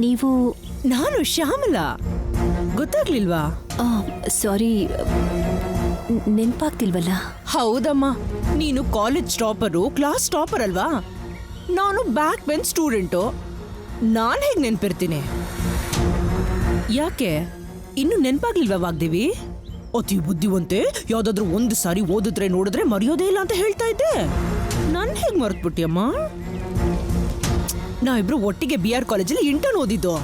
ನೀವು? ನಾನು ಶ್ಯಾಮಲಾ. ಗೊತ್ತಾಗ್ಲಿಲ್ವಾ? ಸಾರಿ, ನೆನ್ಪಾಗ್ತಿಲ್ವಲ್ಲ. ಹೌದಮ್ಮ, ನೀನು ಕಾಲೇಜ್ ಟಾಪರು, ಕ್ಲಾಸ್ ಟಾಪರ್ ಅಲ್ವಾ? ನಾನು ಬ್ಯಾಕ್ ಬೆಂಚ್ ಸ್ಟೂಡೆಂಟು. ನಾನು ಹೇಗೆ ನೆನ್ಪಿರ್ತೀನಿ? ಯಾಕೆ ಇನ್ನು ನೆನ್ಪಾಗ್ಲಿಲ್ವಾ ವಾಗ್ದೇವಿ? ಅತಿ ಬುದ್ಧಿವಂತೆ, ಯಾವ್ದಾದ್ರು ಒಂದು ಸಾರಿ ಓದಿದ್ರೆ ನೋಡಿದ್ರೆ ಮರೆಯೋದೇ ಇಲ್ಲ ಅಂತ ಹೇಳ್ತಾ ಇದ್ದೆ. ನನ್ ಹೇಗ್ ಮರೆತ್ಬಿಟ್ಟಿಯಮ್ಮ? ನಾವಿಬ್ರು ಒಟ್ಟಿಗೆ BR ಕಾಲೇಜಲ್ಲಿ ಇಂಟರ್ನ್ ಓದಿದ್ದು.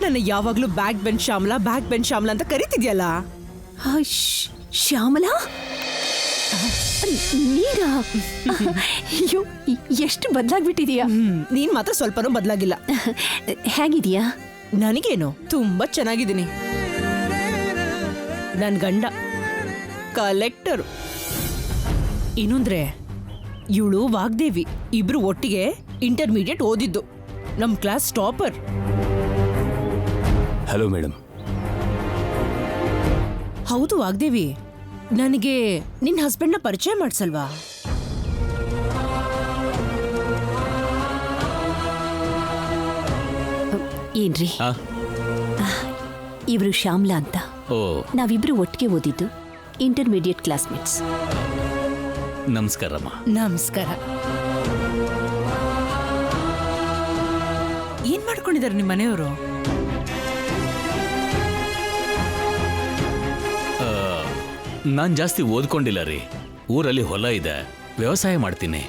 ನನ್ನ ಯಾವಾಗ್ಲೂ back bench Shyamala, back bench Shyamala ಅಂತ ಕರಿತಿದ್ಯಲ್ಲ. ಶ್ಯಾಮಲಾ ನೀರಾ? ಅಯ್ಯೋ, ಎಷ್ಟು ಬದಲಾಗ್ಬಿಟ್ಟಿದೀಯಾ. ನೀನ್ ಮಾತ್ರ ಸ್ವಲ್ಪನೂ ಬದಲಾಗಿಲ್ಲ. ಹೇಗಿದೀಯಾ? ನನಗೇನು, ತುಂಬಾ ಚೆನ್ನಾಗಿದ್ದೀನಿ. ನನ್ ಗಂಡ ಕಲೆಕ್ಟರು. ಇನ್ನೊಂದ್ರೆ ಇವಳು ವಾಗ್ದೇವಿ. ಇಬ್ರು ಒಟ್ಟಿಗೆ ಇಂಟರ್ಮೀಡಿಯೇಟ್ ಓದಿದ್ದು. ನಮ್ ಕ್ಲಾಸ್ ಟಾಪರ್. Hello madam. ಹೌದು ವಾಗ್ದೇವಿ, ನನಗೆ ನಿನ್ನ ಹಸ್ಬೆಂಡ್ನ ಪರಿಚಯ ಮಾಡ್ಸಲ್ವಾ? ಏನ್ರಿ, ಇವರು ಶ್ಯಾಮಲಾ ಅಂತ. ನಾವಿಬ್ರು ಒಟ್ಟಿಗೆ ಓದಿದ್ದು, ಇಂಟರ್ಮೀಡಿಯೇಟ್ ಕ್ಲಾಸ್ಮೇಟ್ಸ್. ನಮಸ್ಕಾರಮ್ಮ. ನಮಸ್ಕಾರ. ಏನ್ ಮಾಡ್ಕೊಂಡಿದ್ದಾರೆ ನಿಮ್ಮ ಮನೆಯವರು? ನಾನ್ ಜಾಸ್ತಿ ಓದ್ಕೊಂಡಿಲ್ಲ ರೀ. ಊರಲ್ಲಿ ಹೊಲ ಇದೆ, ವ್ಯವಸಾಯ ಮಾಡ್ತೀನಿ.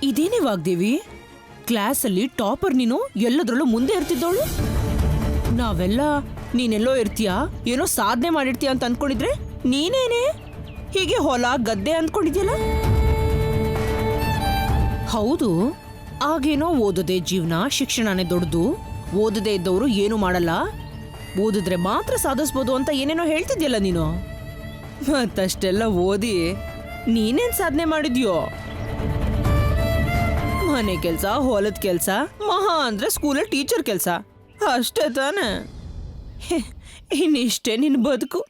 ಇದೇನೇ ವಾಗ್ದೇವಿ, ಕ್ಲಾಸಲ್ಲಿ ಟಾಪರ್ ನೀನು, ಎಲ್ಲದ್ರಲ್ಲೂ ಮುಂದೆ ಇರ್ತಿದ್ದವಳು. ನಾವೆಲ್ಲ ನೀನೆಲ್ಲೋ ಇರ್ತೀಯಾ, ಏನೋ ಸಾಧನೆ ಮಾಡಿರ್ತೀಯ ಅಂತ ಅನ್ಕೊಂಡಿದ್ರೆ ನೀನೇನೆ ಹೀಗೆ ಹೊಲ ಗದ್ದೆ ಅಂದ್ಕೊಂಡಿದ್ಯಲ್ಲ. ಹೌದು, ಆಗೇನೋ ಓದದೆ ಜೀವನ, ಶಿಕ್ಷಣನೇ ದೊಡ್ಡದು, ಓದದೇ ಇದ್ದವರು ಏನು ಮಾಡಲ್ಲ, ಓದಿದ್ರೆ ಮಾತ್ರ ಸಾಧಿಸ್ಬೋದು ಅಂತ ಏನೇನೋ ಹೇಳ್ತಿದ್ಯಲ್ಲ ನೀನು. ಮತ್ತಷ್ಟೆಲ್ಲ ಓದಿ ನೀನೇನ್ ಸಾಧನೆ ಮಾಡಿದ್ಯೋ? ಮನೆ ಕೆಲ್ಸ, ಹೊಲದ ಕೆಲ್ಸ, ಮಹಾ ಅಂದ್ರೆ ಸ್ಕೂಲಲ್ಲಿ ಟೀಚರ್ ಕೆಲ್ಸ, ಅಷ್ಟೇ ತಾನೆ. ಇನ್ನಿಷ್ಟೇ ನಿನ್ ಬದುಕು.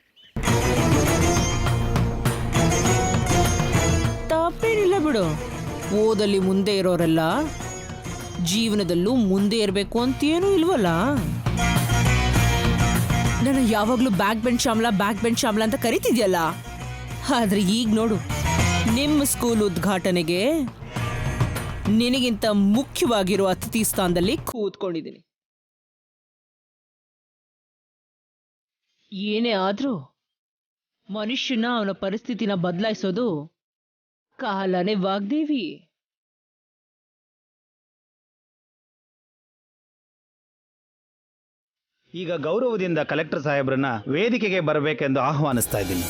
ತಪ್ಪೇನಿಲ್ಲ ಬಿಡು. ಓದಲ್ಲಿ ಮುಂದೆ ಇರೋರೆಲ್ಲ ಜೀವನದಲ್ಲೂ ಮುಂದೆ ಇರಬೇಕು ಅಂತೇನೂ ಇಲ್ವಲ್ಲ. ನಾನು ಯಾವಾಗ್ಲೂ back bench Shyamala, back bench Shyamala ಅಂತ ಕರಿತಿದ್ಯಲ್ಲ. ಆದ್ರೆ ಈಗ ನೋಡು, ನಿಮ್ಮ ಸ್ಕೂಲ್ ಉದ್ಘಾಟನೆಗೆ ನಿನಗಿಂತ ಮುಖ್ಯವಾಗಿರೋ ಅತಿಥಿ ಸ್ಥಾನದಲ್ಲಿ ಕೂತ್ಕೊಂಡಿದ್ದೀನಿ. ಏನೇ ಆದ್ರೂ ಮನುಷ್ಯನ ಅವನ ಪರಿಸ್ಥಿತಿನ ಬದಲಾಯಿಸೋದು ಕಾಲನೇ ವಾಗ್ದೇವಿ. ಈಗ ಗೌರವದಿಂದ ಕಲೆಕ್ಟರ್ ಸಾಹೇಬ್ರನ್ನ ವೇದಿಕೆಗೆ ಬರಬೇಕೆಂದು ಆಹ್ವಾನಿಸ್ತಾ ಇದ್ದೀನಿ.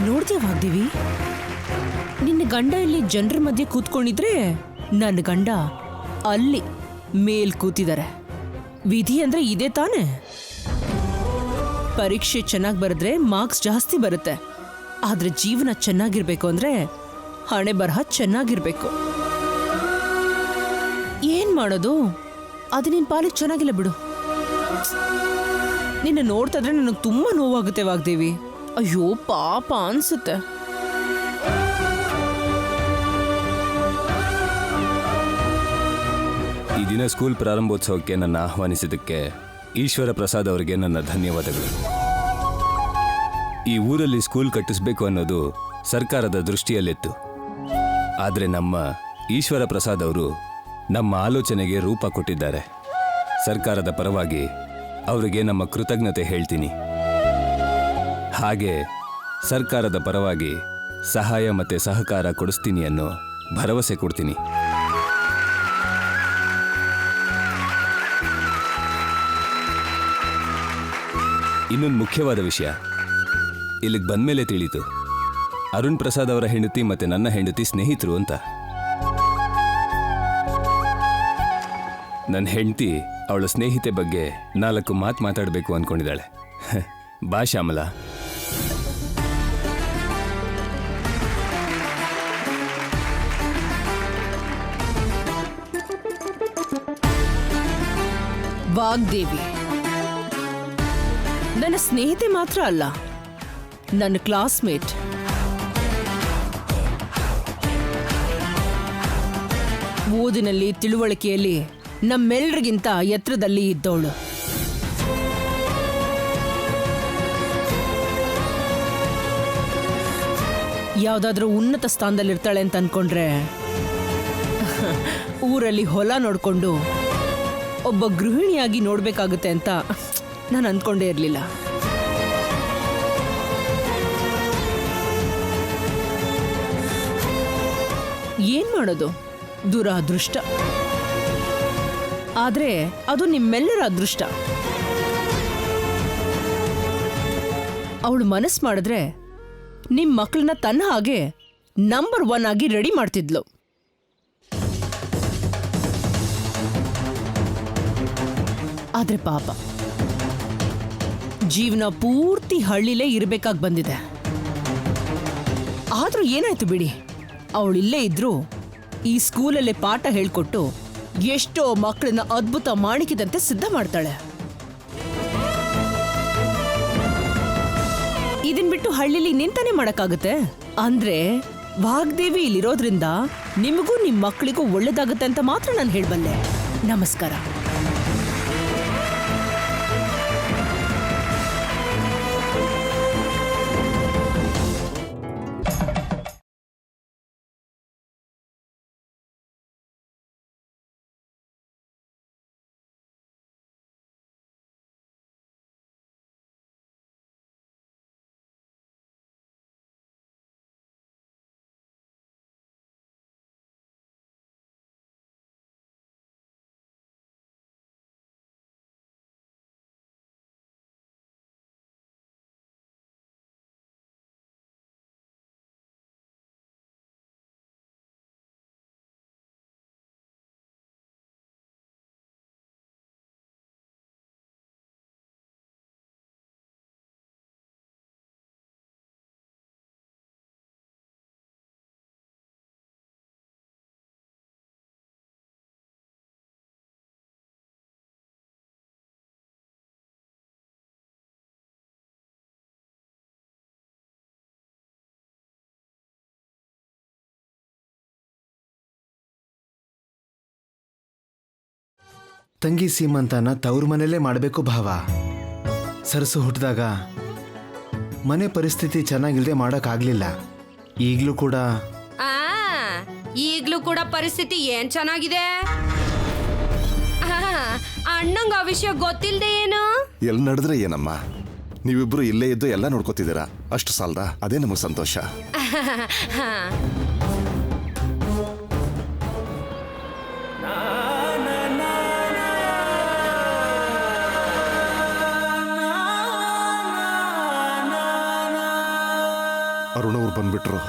ನೋಡ್ತೀಯ ವಾಗ್ದೇವಿ, ನಿನ್ನ ಗಂಡ ಇಲ್ಲಿ ಜನರ ಮಧ್ಯೆ ಕೂತ್ಕೊಂಡಿದ್ರೆ ನನ್ನ ಗಂಡ ಅಲ್ಲಿ ಮೇಲ್ ಕೂತಿದ್ದಾರೆ. ವಿಧಿ ಅಂದ್ರೆ ಇದೇ ತಾನೆ. ಪರೀಕ್ಷೆ ಚೆನ್ನಾಗಿ ಬರೆದ್ರೆ ಮಾರ್ಕ್ಸ್ ಜಾಸ್ತಿ ಬರುತ್ತೆ. ಆದ್ರೆ ಜೀವನ ಚೆನ್ನಾಗಿರ್ಬೇಕು ಅಂದ್ರೆ ಹಣೆ ಬರಹ ಚೆನ್ನಾಗಿರ್ಬೇಕು. ಏನ್ ಮಾಡೋದು, ಅದು ನಿನ್ ಪಾಲಿಗೆ ಚೆನ್ನಾಗಿಲ್ಲ ಬಿಡು. ನಿನ್ನ ನೋಡ್ತಾ ಇದ್ರೆ ನನಗೆ ತುಂಬಾ ನೋವಾಗುತ್ತೆ ವಾಗ್ದೇವಿ. ಅಯ್ಯೋ ಪಾಪ ಅನ್ಸುತ್ತೆ. ಈ ದಿನ ಸ್ಕೂಲ್ ಪ್ರಾರಂಭೋತ್ಸವಕ್ಕೆ ನನ್ನ ಆಹ್ವಾನಿಸಿದ್ದಕ್ಕೆ ಈಶ್ವರ ಪ್ರಸಾದ್ ಅವರಿಗೆ ನನ್ನ ಧನ್ಯವಾದಗಳು. ಈ ಊರಲ್ಲಿ ಸ್ಕೂಲ್ ಕಟ್ಟಿಸ್ಬೇಕು ಅನ್ನೋದು ಸರ್ಕಾರದ ದೃಷ್ಟಿಯಲ್ಲಿತ್ತು. ಆದರೆ ನಮ್ಮ ಈಶ್ವರ ಪ್ರಸಾದ್ ಅವರು ನಮ್ಮ ಆಲೋಚನೆಗೆ ರೂಪ ಕೊಟ್ಟಿದ್ದಾರೆ. ಸರ್ಕಾರದ ಪರವಾಗಿ ಅವರಿಗೆ ನಮ್ಮ ಕೃತಜ್ಞತೆ ಹೇಳ್ತೀನಿ. ಹಾಗೆ ಸರ್ಕಾರದ ಪರವಾಗಿ ಸಹಾಯ ಮತ್ತು ಸಹಕಾರ ಕೊಡಿಸ್ತೀನಿ ಅನ್ನೋ ಭರವಸೆ ಕೊಡ್ತೀನಿ. ಇನ್ನೊಂದು ಮುಖ್ಯವಾದ ವಿಷಯ ಇಲ್ಲಿಗೆ ಬಂದಮೇಲೆ ತಿಳಿತು, ಅರುಣ್ ಪ್ರಸಾದ್ ಅವರ ಹೆಂಡತಿ ಮತ್ತು ನನ್ನ ಹೆಂಡತಿ ಸ್ನೇಹಿತರು ಅಂತ. ನನ್ನ ಹೆಂಡತಿ ಅವಳ ಸ್ನೇಹಿತೆ ಬಗ್ಗೆ 4 ಮಾತು ಮಾತಾಡಬೇಕು ಅಂದ್ಕೊಂಡಿದ್ದಾಳೆ. ಬಾ ಶ್ಯಾಮಲಾ. ವಾಗ್ದೇವಿ ನನ್ನ ಸ್ನೇಹಿತೆ ಮಾತ್ರ ಅಲ್ಲ, ನನ್ನ ಕ್ಲಾಸ್ಮೇಟ್. ಓದಿನಲ್ಲಿ ತಿಳುವಳಿಕೆಯಲ್ಲಿ ನಮ್ಮೆಲ್ರಿಗಿಂತ ಎತ್ತರದಲ್ಲಿ ಇದ್ದವಳು. ಯಾವ್ದಾದ್ರೂ ಉನ್ನತ ಸ್ಥಾನದಲ್ಲಿರ್ತಾಳೆ ಅಂತ ಅನ್ಕೊಂಡ್ರೆ ಊರಲ್ಲಿ ಹೊಲ ನೋಡ್ಕೊಂಡು ಒಬ್ಬ ಗೃಹಿಣಿಯಾಗಿ ನೋಡ್ಬೇಕಾಗುತ್ತೆ ಅಂತ ನಾನು ಅಂದ್ಕೊಂಡೇ ಇರಲಿಲ್ಲ. ಏನ್ ಮಾಡೋದು, ದುರಾದೃಷ್ಟ. ಆದ್ರೆ ಅದು ನಿಮ್ಮೆಲ್ಲರ ಅದೃಷ್ಟ. ಅವಳು ಮನಸ್ಸು ಮಾಡಿದ್ರೆ ನಿಮ್ ಮಕ್ಕಳನ್ನ ತನ್ನ ಹಾಗೆ ನಂಬರ್ 1 ಆಗಿ ರೆಡಿ ಮಾಡ್ತಿದ್ಲು. ಆದ್ರೆ ಪಾಪ ಜೀವನ ಪೂರ್ತಿ ಹಳ್ಳಿಲೇ ಇರ್ಬೇಕಾಗಿ ಬಂದಿದೆ. ಆದ್ರೂ ಏನಾಯ್ತು ಬಿಡಿ, ಅವಳಿಲ್ಲೇ ಇದ್ರು ಈ ಸ್ಕೂಲಲ್ಲೇ ಪಾಠ ಹೇಳ್ಕೊಟ್ಟು ಎಷ್ಟೋ ಮಕ್ಕಳನ್ನ ಅದ್ಭುತ ಮಾಣಿಕ್ಯದಂತೆ ಸಿದ್ಧ ಮಾಡ್ತಾಳೆ. ಇದನ್ ಬಿಟ್ಟು ಹಳ್ಳಿಲಿ ನಿಂತಾನೆ ಮಾಡಕ್ಕಾಗತ್ತೆ? ಅಂದ್ರೆ ವಾಗ್ದೇವಿ ಇಲ್ಲಿರೋದ್ರಿಂದ ನಿಮಗೂ ನಿಮ್ ಮಕ್ಕಳಿಗೂ ಒಳ್ಳೇದಾಗತ್ತೆ ಅಂತ ಮಾತ್ರ ನಾನು ಹೇಳ್ಬಲ್ಲೆ. ನಮಸ್ಕಾರ. ತಂಗಿ ಸೀಮಂತನ ತವ್ರ ಮನೇಲೇ ಮಾಡಬೇಕು ಭಾವ. ಸರಸು ಹುಟ್ಟಿದಾಗ ಮನೆ ಪರಿಸ್ಥಿತಿ ಚೆನ್ನಾಗಿಲ್ಲದೆ ಮಾಡೋಕ್ಕಾಗಲಿಲ್ಲ. ಈಗಲೂ ಕೂಡ ಪರಿಸ್ಥಿತಿ ಏನ್ ಚೆನ್ನಾಗಿದೆ. ಅಣ್ಣಂಗ ಆ ವಿಷಯ ಗೊತ್ತಿಲ್ದೆ ಏನು? ಎಲ್ಲಿ ನಡೆದ್ರೆ ಏನಮ್ಮ, ನೀವಿಬ್ರು ಇಲ್ಲೇ ಇದ್ದು ಎಲ್ಲ ನೋಡ್ಕೋತಿದ್ದೀರಾ, ಅಷ್ಟು ಸಾಲದ? ಅದೇ ನಮಗೆ ಸಂತೋಷ. ಅರುಣ ಅವ್ರು ಬಂದ್ಬಿಟ್ರು.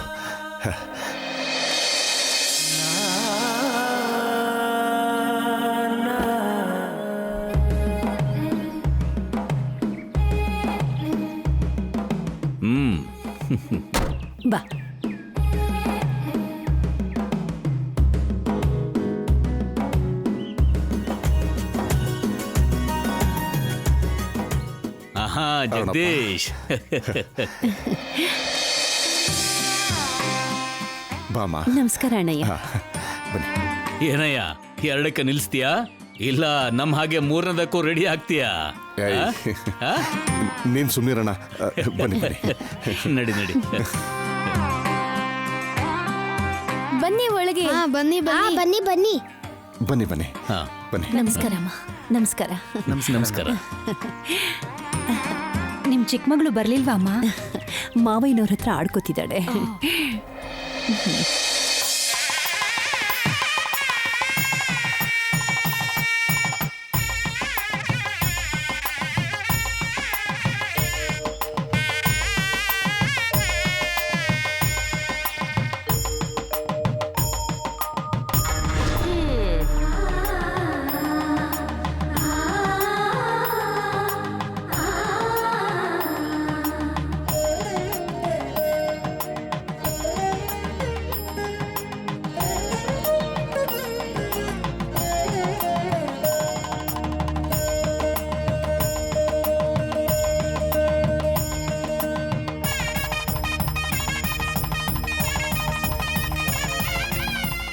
ಬಾ. ಆಹಾ ಜಗದೀಶ್, ಬಾಮ. ನಮಸ್ಕಾರ ಅಣ್ಣಯ್ಯ. ಬನ್ನಿ. ಏನಯ್ಯ, ಎರಡಕ್ಕೆ ನಿಲ್ಸ್ತೀಯಾ ಇಲ್ಲ ನಮ್ಮ ಹಾಗೆ ಮೂರನೇದಕ್ಕೂ ರೆಡಿ ಆಗ್ತೀಯಾ? ನೀನ್ ಸುಮ್ಮನಿರಣ. ಬನ್ನಿ ಬನ್ನಿ. ನಡಿ ನಡಿ. ಬನ್ನಿ ಒಳಗೆ. ಬನ್ನಿ ಬನ್ನಿ ಬನ್ನಿ ಬನ್ನಿ ಬನ್ನಿ ಬನ್ನಿ. ನಮಸ್ಕಾರ ಅಮ್ಮ. ನಮಸ್ಕಾರ. ನಮಸ್ಕಾರ. ನಿಮ್ ಚಿಕ್ಕ ಮಗಳು ಬರ್ಲಿಲ್ವಾ ಅಮ್ಮ? ಮಾವಯ್ಯನವ್ರ ಹತ್ರ ಆಡ್ಕೋತಿದ್ದಾಳೆ.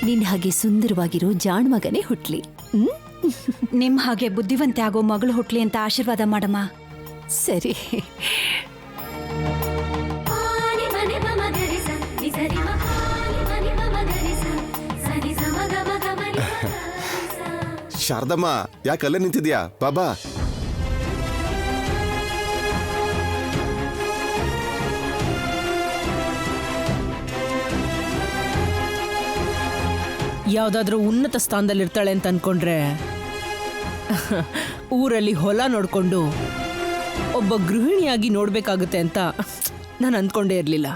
ನಿನ್ ಹಾಗೆ ಸುಂದರವಾಗಿರೋ ಜಾಣ್ ಮಗನೇ ಹುಟ್ಲಿ. ನಿಮ್ ಹಾಗೆ ಬುದ್ಧಿವಂತೆ ಆಗೋ ಮಗಳು ಹುಟ್ಲಿ ಅಂತ ಆಶೀರ್ವಾದ ಮಾಡಮ್ಮ. ಸರಿ. ಶಾರದಮ್ಮ ಯಾಕೆ ಅಲ್ಲೇ ನಿಂತಿದ್ಯಾ? ಬಾಬಾ. ಯಾವ್ದಾದ್ರೂ ಉನ್ನತ ಸ್ಥಾನದಲ್ಲಿರ್ತಾಳೆ ಅಂತ ಅನ್ಕೊಂಡ್ರೆ ಊರಲ್ಲಿ ಹೊಲ ನೋಡ್ಕೊಂಡು ಒಬ್ಬ ಗೃಹಿಣಿಯಾಗಿ ನೋಡ್ಬೇಕಾಗುತ್ತೆ ಅಂತ ನಾನು ಅಂದ್ಕೊಂಡೇ ಇರಲಿಲ್ಲ.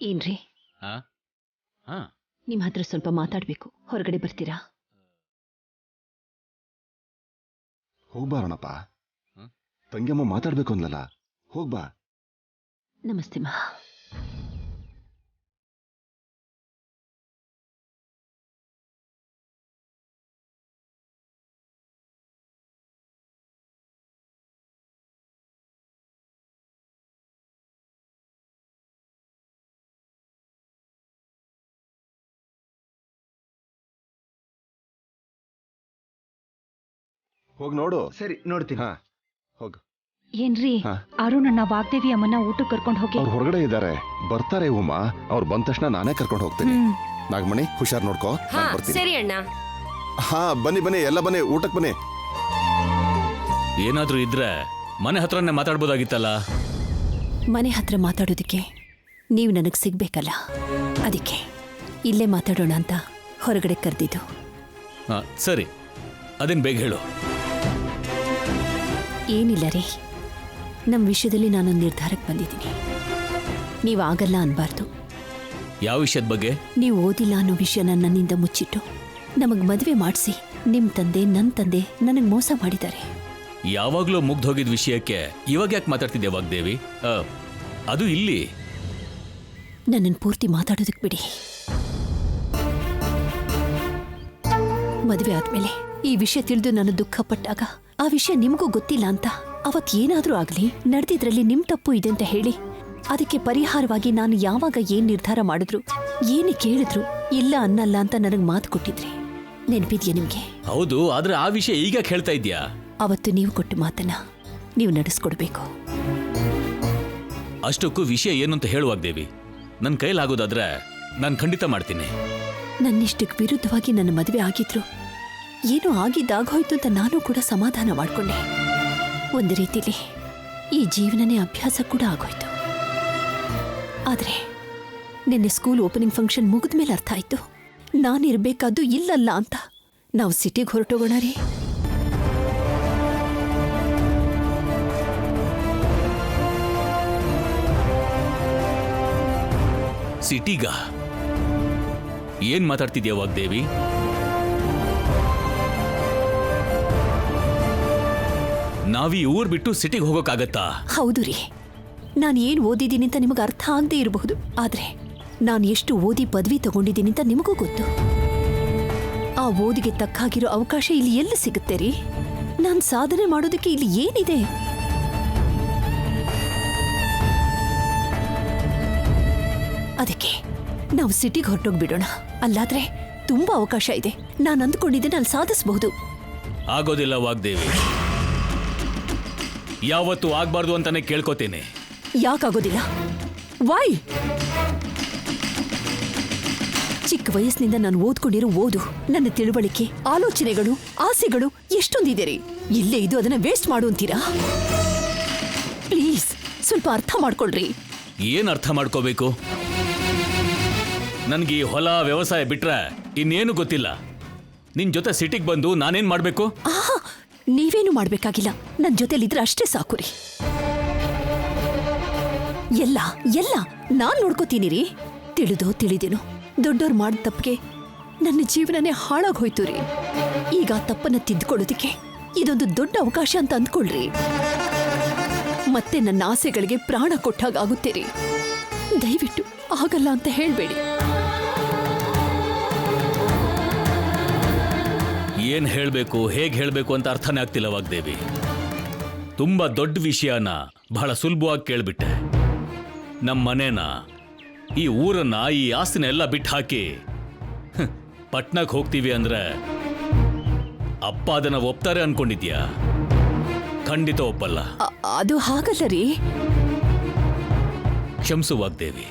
ಏನ್ರಿ, ನಿಮ್ ಹತ್ರ ಸ್ವಲ್ಪ ಮಾತಾಡ್ಬೇಕು. ಹೊರಗಡೆ ಬರ್ತೀರಾ? ಹೋಗ್ಬಾರಣಪ್ಪ, ತಂಗಿಯಮ್ಮ ಮಾತಾಡ್ಬೇಕು ಅಂದ್ಲಲ್ಲ, ಹೋಗ್ಬಾ. ನಮಸ್ತೆ ಮಾ. ಹೋಗ್ ನೋಡು. ಸರಿ, ನೋಡ್ತೀನಿ. ಹಾ, ಹೋಗು. ಏನ್ರಿ, ಅರುಣಣ್ಣ ವಾಗ್ದೇವಿ ಅಮ್ಮನ ಊಟಕ್ಕೆ ಕರ್ಕೊಂಡು ಹೋಗಿ. ಅವ್ರು ಹೊರಗಡೆ ಇದ್ದಾರೆ, ಬರ್ತಾರೆ ಉಮಾ. ಅವ್ರು ಬಂದ ತಕ್ಷಣ ನಾನೇ ಕರ್ಕೊಂಡು ಹೋಗ್ತೀನಿ. ನಾಗಮಣಿ, ಹುಷಾರ್ ನೋಡ್ಕೋ. ನಾನ್ ಬರ್ತೀನಿ. ಸರಿ ಅಣ್ಣ. ಹಾ, ಬನ್ನಿ ಬನ್ನಿ, ಎಲ್ಲ ಬನ್ನಿ, ಊಟಕ್ಕೆ ಬನ್ನಿ. ಏನಾದ್ರೂ ಇದ್ರೆ ಮನೆ ಹತ್ರನೇ ಮಾತಾಡ್ಬೋದಾಗಿತ್ತಲ್ಲ. ಮನೆ ಹತ್ರ ಮಾತಾಡೋದಕ್ಕೆ ನೀವು ನನಗೆ ಸಿಗ್ಬೇಕಲ್ಲ, ಅದಕ್ಕೆ ಇಲ್ಲೇ ಮಾತಾಡೋಣ ಅಂತ ಹೊರಗಡೆ ಕರೆದಿದ್ದು. ಸರಿ, ಅದೇನು ಬೇಗ ಹೇಳು. ಏನಿಲ್ಲ ರೀ, ನಮ್ಮ ವಿಷಯದಲ್ಲಿ ನಾನೊಂದು ನಿರ್ಧಾರಕ್ಕೆ ಬಂದಿದ್ದೀನಿ. ನೀವು ಆಗಲ್ಲ ಅನ್ಬಾರ್ದು. ಯಾವ ವಿಷಯದ ಬಗ್ಗೆ? ನೀವು ಓದಿಲ್ಲ ಅನ್ನೋ ವಿಷಯ ನನ್ನಿಂದ ಮುಚ್ಚಿಟ್ಟು ನಮಗೆ ಮದುವೆ ಮಾಡಿಸಿ ನಿಮ್ಮ ತಂದೆ, ನನ್ನ ತಂದೆ ನನಗೆ ಮೋಸ ಮಾಡಿದ್ದಾರೆ. ಯಾವಾಗಲೂ ಮುಗ್ದೋಗಿದ್ದ ವಿಷಯಕ್ಕೆ ಇವಾಗ ಯಾಕೆ ಮಾತಾಡ್ತಿದ್ದೆ ವಾಗ್ದೇವಿ? ಅದು ಇಲ್ಲಿ. ನನ್ನನ್ನು ಪೂರ್ತಿ ಮಾತಾಡೋದಕ್ಕೆ ಬಿಡಿ. ಮದುವೆ ಆದ್ಮೇಲೆ ಈ ವಿಷಯ ತಿಳಿದು ನಾನು ದುಃಖ ಪಟ್ಟಾಗ ಆ ವಿಷಯ ನಿಮಗೂ ಗೊತ್ತಿಲ್ಲ ಅಂತ ಅವತ್ ಏನಾದ್ರೂ ಆಗ್ಲಿ ನಡೆದಿದ್ರಲ್ಲಿ ನಿಮ್ ತಪ್ಪು ಇದೆ ಅಂತ ಹೇಳಿ ಅದಕ್ಕೆ ಪರಿಹಾರವಾಗಿ ನಾನು ಯಾವಾಗ ಏನ್ ನಿರ್ಧಾರ ಮಾಡಿದ್ರು, ಏನು ಕೇಳಿದ್ರು ಇಲ್ಲ ಅನ್ನಲ್ಲ ಅಂತ ನನಗೆ ಮಾತು ಕೊಟ್ಟಿದ್ರಿ. ನೆನಪಿದ್ಯಾ ನಿಮ್ಗೆ? ಹೌದು, ಆದ್ರೆ ಆ ವಿಷಯ ಈಗ ಹೇಳ್ತಾ ಇದ್ಯಾ? ಅವತ್ತು ನೀವು ಕೊಟ್ಟ ಮಾತನ್ನ ನೀವು ನಡೆಸ್ಕೊಡ್ಬೇಕು. ಅಷ್ಟಕ್ಕೂ ವಿಷಯ ಏನು ಅಂತ ಹೇಳುವಾಗ್ದೇವಿ. ನನ್ನ ಕೈಲಾಗೋದಾದ್ರೆ ನಾನು ಖಂಡಿತ ಮಾಡ್ತೀನಿ. ನನ್ನಿಷ್ಟಕ್ಕೆ ವಿರುದ್ಧವಾಗಿ ನನ್ನ ಮದುವೆ ಆಗಿದ್ರು ಏನೋ ಆಗಿದ್ದಾಗೋಯ್ತು ಅಂತ ನಾನು ಕೂಡ ಸಮಾಧಾನ ಮಾಡಿಕೊಂಡೆ. ಒಂದು ರೀತಿಲಿ ಈ ಜೀವನನೇ ಅಭ್ಯಾಸ ಕೂಡ ಆಗೋಯ್ತು. ಆದರೆ ನಿನ್ನೆ ಸ್ಕೂಲ್ ಓಪನಿಂಗ್ ಫಂಕ್ಷನ್ ಮುಗಿದ್ಮೇಲೆ ಅರ್ಥ ಆಯ್ತು ನಾನಿರ್ಬೇಕಾದ್ದು ಇಲ್ಲಲ್ಲ ಅಂತ. ನಾವು ಸಿಟಿಗೆ ಹೊರಟೋಗೋಣ ರೀ. ಸಿಟಿಗ? ಏನ್ ಮಾತಾಡ್ತಿದ್ಯಾ ವಾಗ್ದೇವಿ? ನಾವೀ ಊರ್ ಬಿಟ್ಟು ಸಿಟಿಗೆ ಹೋಗೋಕ್ಕಾಗತ್ತಾ? ಹೌದು ರೀ, ನಾನು ಏನು ಓದಿದ್ದೀನಿ ಅಂತ ನಿಮಗೆ ಅರ್ಥ ಆಗದೆ ಇರಬಹುದು, ಆದ್ರೆ ನಾನು ಎಷ್ಟು ಓದಿ ಪದವಿ ತಗೊಂಡಿದ್ದೀನಿ ಅಂತ ನಿಮಗೂ ಗೊತ್ತು. ಆ ಓದಿಗೆ ತಕ್ಕಾಗಿರೋ ಅವಕಾಶ ಇಲ್ಲಿ ಎಲ್ಲಿ ಸಿಗುತ್ತೆ ರೀ? ನಾನು ಸಾಧನೆ ಮಾಡೋದಕ್ಕೆ ಇಲ್ಲಿ ಏನಿದೆ? ಅದಕ್ಕೆ ನಾವು ಸಿಟಿಗೆ ಹೊರಟೋಗ್ಬಿಡೋಣ. ಅಲ್ಲಾದ್ರೆ ತುಂಬಾ ಅವಕಾಶ ಇದೆ. ನಾನು ಅಂದ್ಕೊಂಡಿದ್ದೇನೆ ಅಲ್ಲಿ ಸಾಧಿಸಬಹುದು. ಆಗೋದಿಲ್ಲ ವಾಗ್ದೇವಿ, ಯಾವತ್ತೂ ಆಗ್ಬಾರ್ದು ಅಂತಾನೆ ಕೇಳ್ಕೊತೇನೆ. ಯಾಕಾಗೋದಿಲ್ಲ? ವೈ? ಚಿಕ್ಕ ವಯಸ್ಸಿನಿಂದ ನಾನು ಓದ್ಕೊಂಡಿರೋ ಓದು, ನನ್ನ ತಿಳುವಳಿಕೆ, ಆಲೋಚನೆಗಳು, ಆಸೆಗಳು ಎಷ್ಟೊಂದಿದೆ ರೀ. ಇಲ್ಲೇ ಇದು ಅದನ್ನ ವೇಸ್ಟ್ ಮಾಡು ಅಂತೀರಾ? ಪ್ಲೀಸ್ ಸ್ವಲ್ಪ ಅರ್ಥ ಮಾಡ್ಕೊಳ್ರಿ. ಏನ್ ಅರ್ಥ ಮಾಡ್ಕೋಬೇಕು? ನನ್ಗೆ ಈ ಹೊಲ ವ್ಯವಸಾಯ ಬಿಟ್ರೆ ಇನ್ನೇನು ಗೊತ್ತಿಲ್ಲ. ನಿನ್ ಜೊತೆ ಸಿಟಿಗೆ ಬಂದು ನಾನೇನ್ ಮಾಡ್ಬೇಕು? ನೀವೇನು ಮಾಡ್ಬೇಕಾಗಿಲ್ಲ, ನನ್ ಜೊತೆಲಿದ್ರೆ ಅಷ್ಟೇ ಸಾಕು ರೀ. ಎಲ್ಲ ಎಲ್ಲ ನಾನ್ ನೋಡ್ಕೋತೀನಿ ರೀ. ತಿಳಿದೋ ತಿಳಿದೇನೋ ದೊಡ್ಡೋರ್ ಮಾಡಿದ ತಪ್ಪಿಗೆ ನನ್ನ ಜೀವನನೇ ಹಾಳಾಗೋಯ್ತು ರೀ. ಈಗ ತಪ್ಪನ್ನ ತಿದ್ಕೊಳ್ಳೋದಕ್ಕೆ ಇದೊಂದು ದೊಡ್ಡ ಅವಕಾಶ ಅಂತ ಅಂದ್ಕೊಳ್ರಿ. ಮತ್ತೆ ನನ್ನ ಆಸೆಗಳಿಗೆ ಪ್ರಾಣ ಕೊಟ್ಟಾಗುತ್ತೆ ರೀ. ದಯವಿಟ್ಟು ಆಗಲ್ಲ ಅಂತ ಹೇಳ್ಬೇಡಿ. ಏನ್ ಹೇಳಬೇಕು ಹೇಗೆ ಹೇಳಬೇಕು ಅಂತ ಅರ್ಥನೇ ಆಗ್ತಿಲ್ಲ ವಾಗ್ದೇವಿ. ತುಂಬಾ ದೊಡ್ಡ ವಿಷಯನ ಬಹಳ ಸುಲಭವಾಗಿ ಕೇಳ್ಬಿಟ್ಟೆ. ನಮ್ಮ ಮನೇನ, ಈ ಊರನ್ನ, ಈ ಆಸ್ತಿನ ಎಲ್ಲ ಬಿಟ್ಟು ಹಾಕಿ ಪಟ್ನಕ್ಕೆ ಹೋಗ್ತೀವಿ ಅಂದ್ರೆ ಅಪ್ಪ ಅದನ್ನ ಒಪ್ತಾರೆ ಅನ್ಕೊಂಡಿದ್ಯಾ? ಖಂಡಿತ ಒಪ್ಪಲ್ಲ. ಅದು ಹಾಗಲ್ಲ ರೀ. ಕ್ಷಮಿಸು ವಾಗ್ದೇವಿ,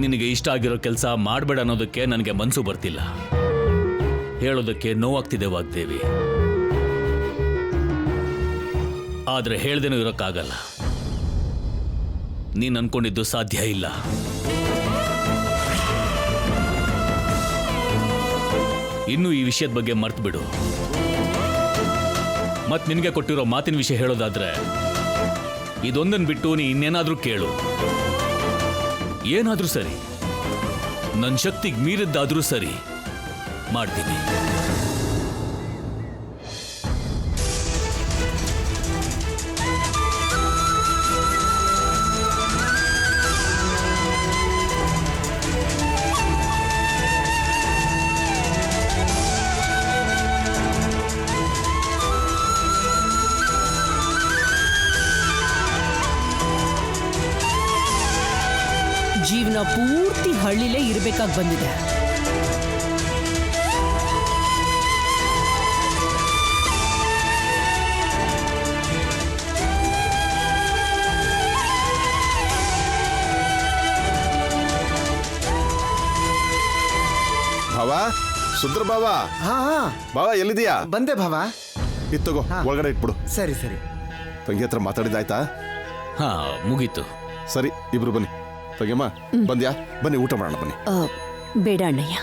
ನಿನಗೆ ಇಷ್ಟ ಆಗಿರೋ ಕೆಲಸ ಮಾಡಬೇಡ ಅನ್ನೋದಕ್ಕೆ ನನಗೆ ಮನಸ್ಸು ಬರ್ತಿಲ್ಲ. ಹೇಳೋದಕ್ಕೆ ನೋವಾಗ್ತಿದೆ ವಾಗ್ದೇವಿ, ಆದ್ರೆ ಹೇಳ್ದೇನೂ ಇರೋಕ್ಕಾಗಲ್ಲ. ನೀನ್ ಅನ್ಕೊಂಡಿದ್ದು ಸಾಧ್ಯ ಇಲ್ಲ. ಇನ್ನು ಈ ವಿಷಯದ ಬಗ್ಗೆ ಮರ್ತು ಬಿಡು. ಮತ್ ನಿನಗೆ ಕೊಟ್ಟಿರೋ ಮಾತಿನ ವಿಷಯ ಹೇಳೋದಾದ್ರೆ ಇದೊಂದನ್ನು ಬಿಟ್ಟು ನೀ ಇನ್ನೇನಾದ್ರೂ ಕೇಳು. ಏನಾದ್ರೂ ಸರಿ, ನನ್ನ ಶಕ್ತಿಗೆ ಮೀರಿದ್ದಾದ್ರೂ ಸರಿ, ಮಾಡ್ತೀನಿ. ಜೀವನ ಪೂರ್ತಿ ಹಳ್ಳಿಲೇ ಇರಬೇಕಾಗಿ ಬಂದಿದೆ. ಭಾವ, ಸುಂದರ ಭಾವ. ಹಾ ಭಾವ ಎಲ್ಲಿದೀಯಾ? ಬಂದೆ ಭಾವ. ಇತ್ತಗೋ, ಒಳಗಡೆ ಇಟ್ಬಿಡು. ಸರಿ ಸರಿ. ತಂಗಿ ಹತ್ರ ಮಾತಾಡಿದಾಯ್ತಾ? ಹಾ, ಮುಗೀತು. ಸರಿ, ಇಬ್ರು ಬನ್ನಿ. ತಂಗಿಯಮ್ಮ ಬಂದ್ಯಾ? ಬನ್ನಿ, ಊಟ ಮಾಡೋಣ ಬನ್ನಿ. ಬೇಡ ಅಣ್ಣಯ್ಯ,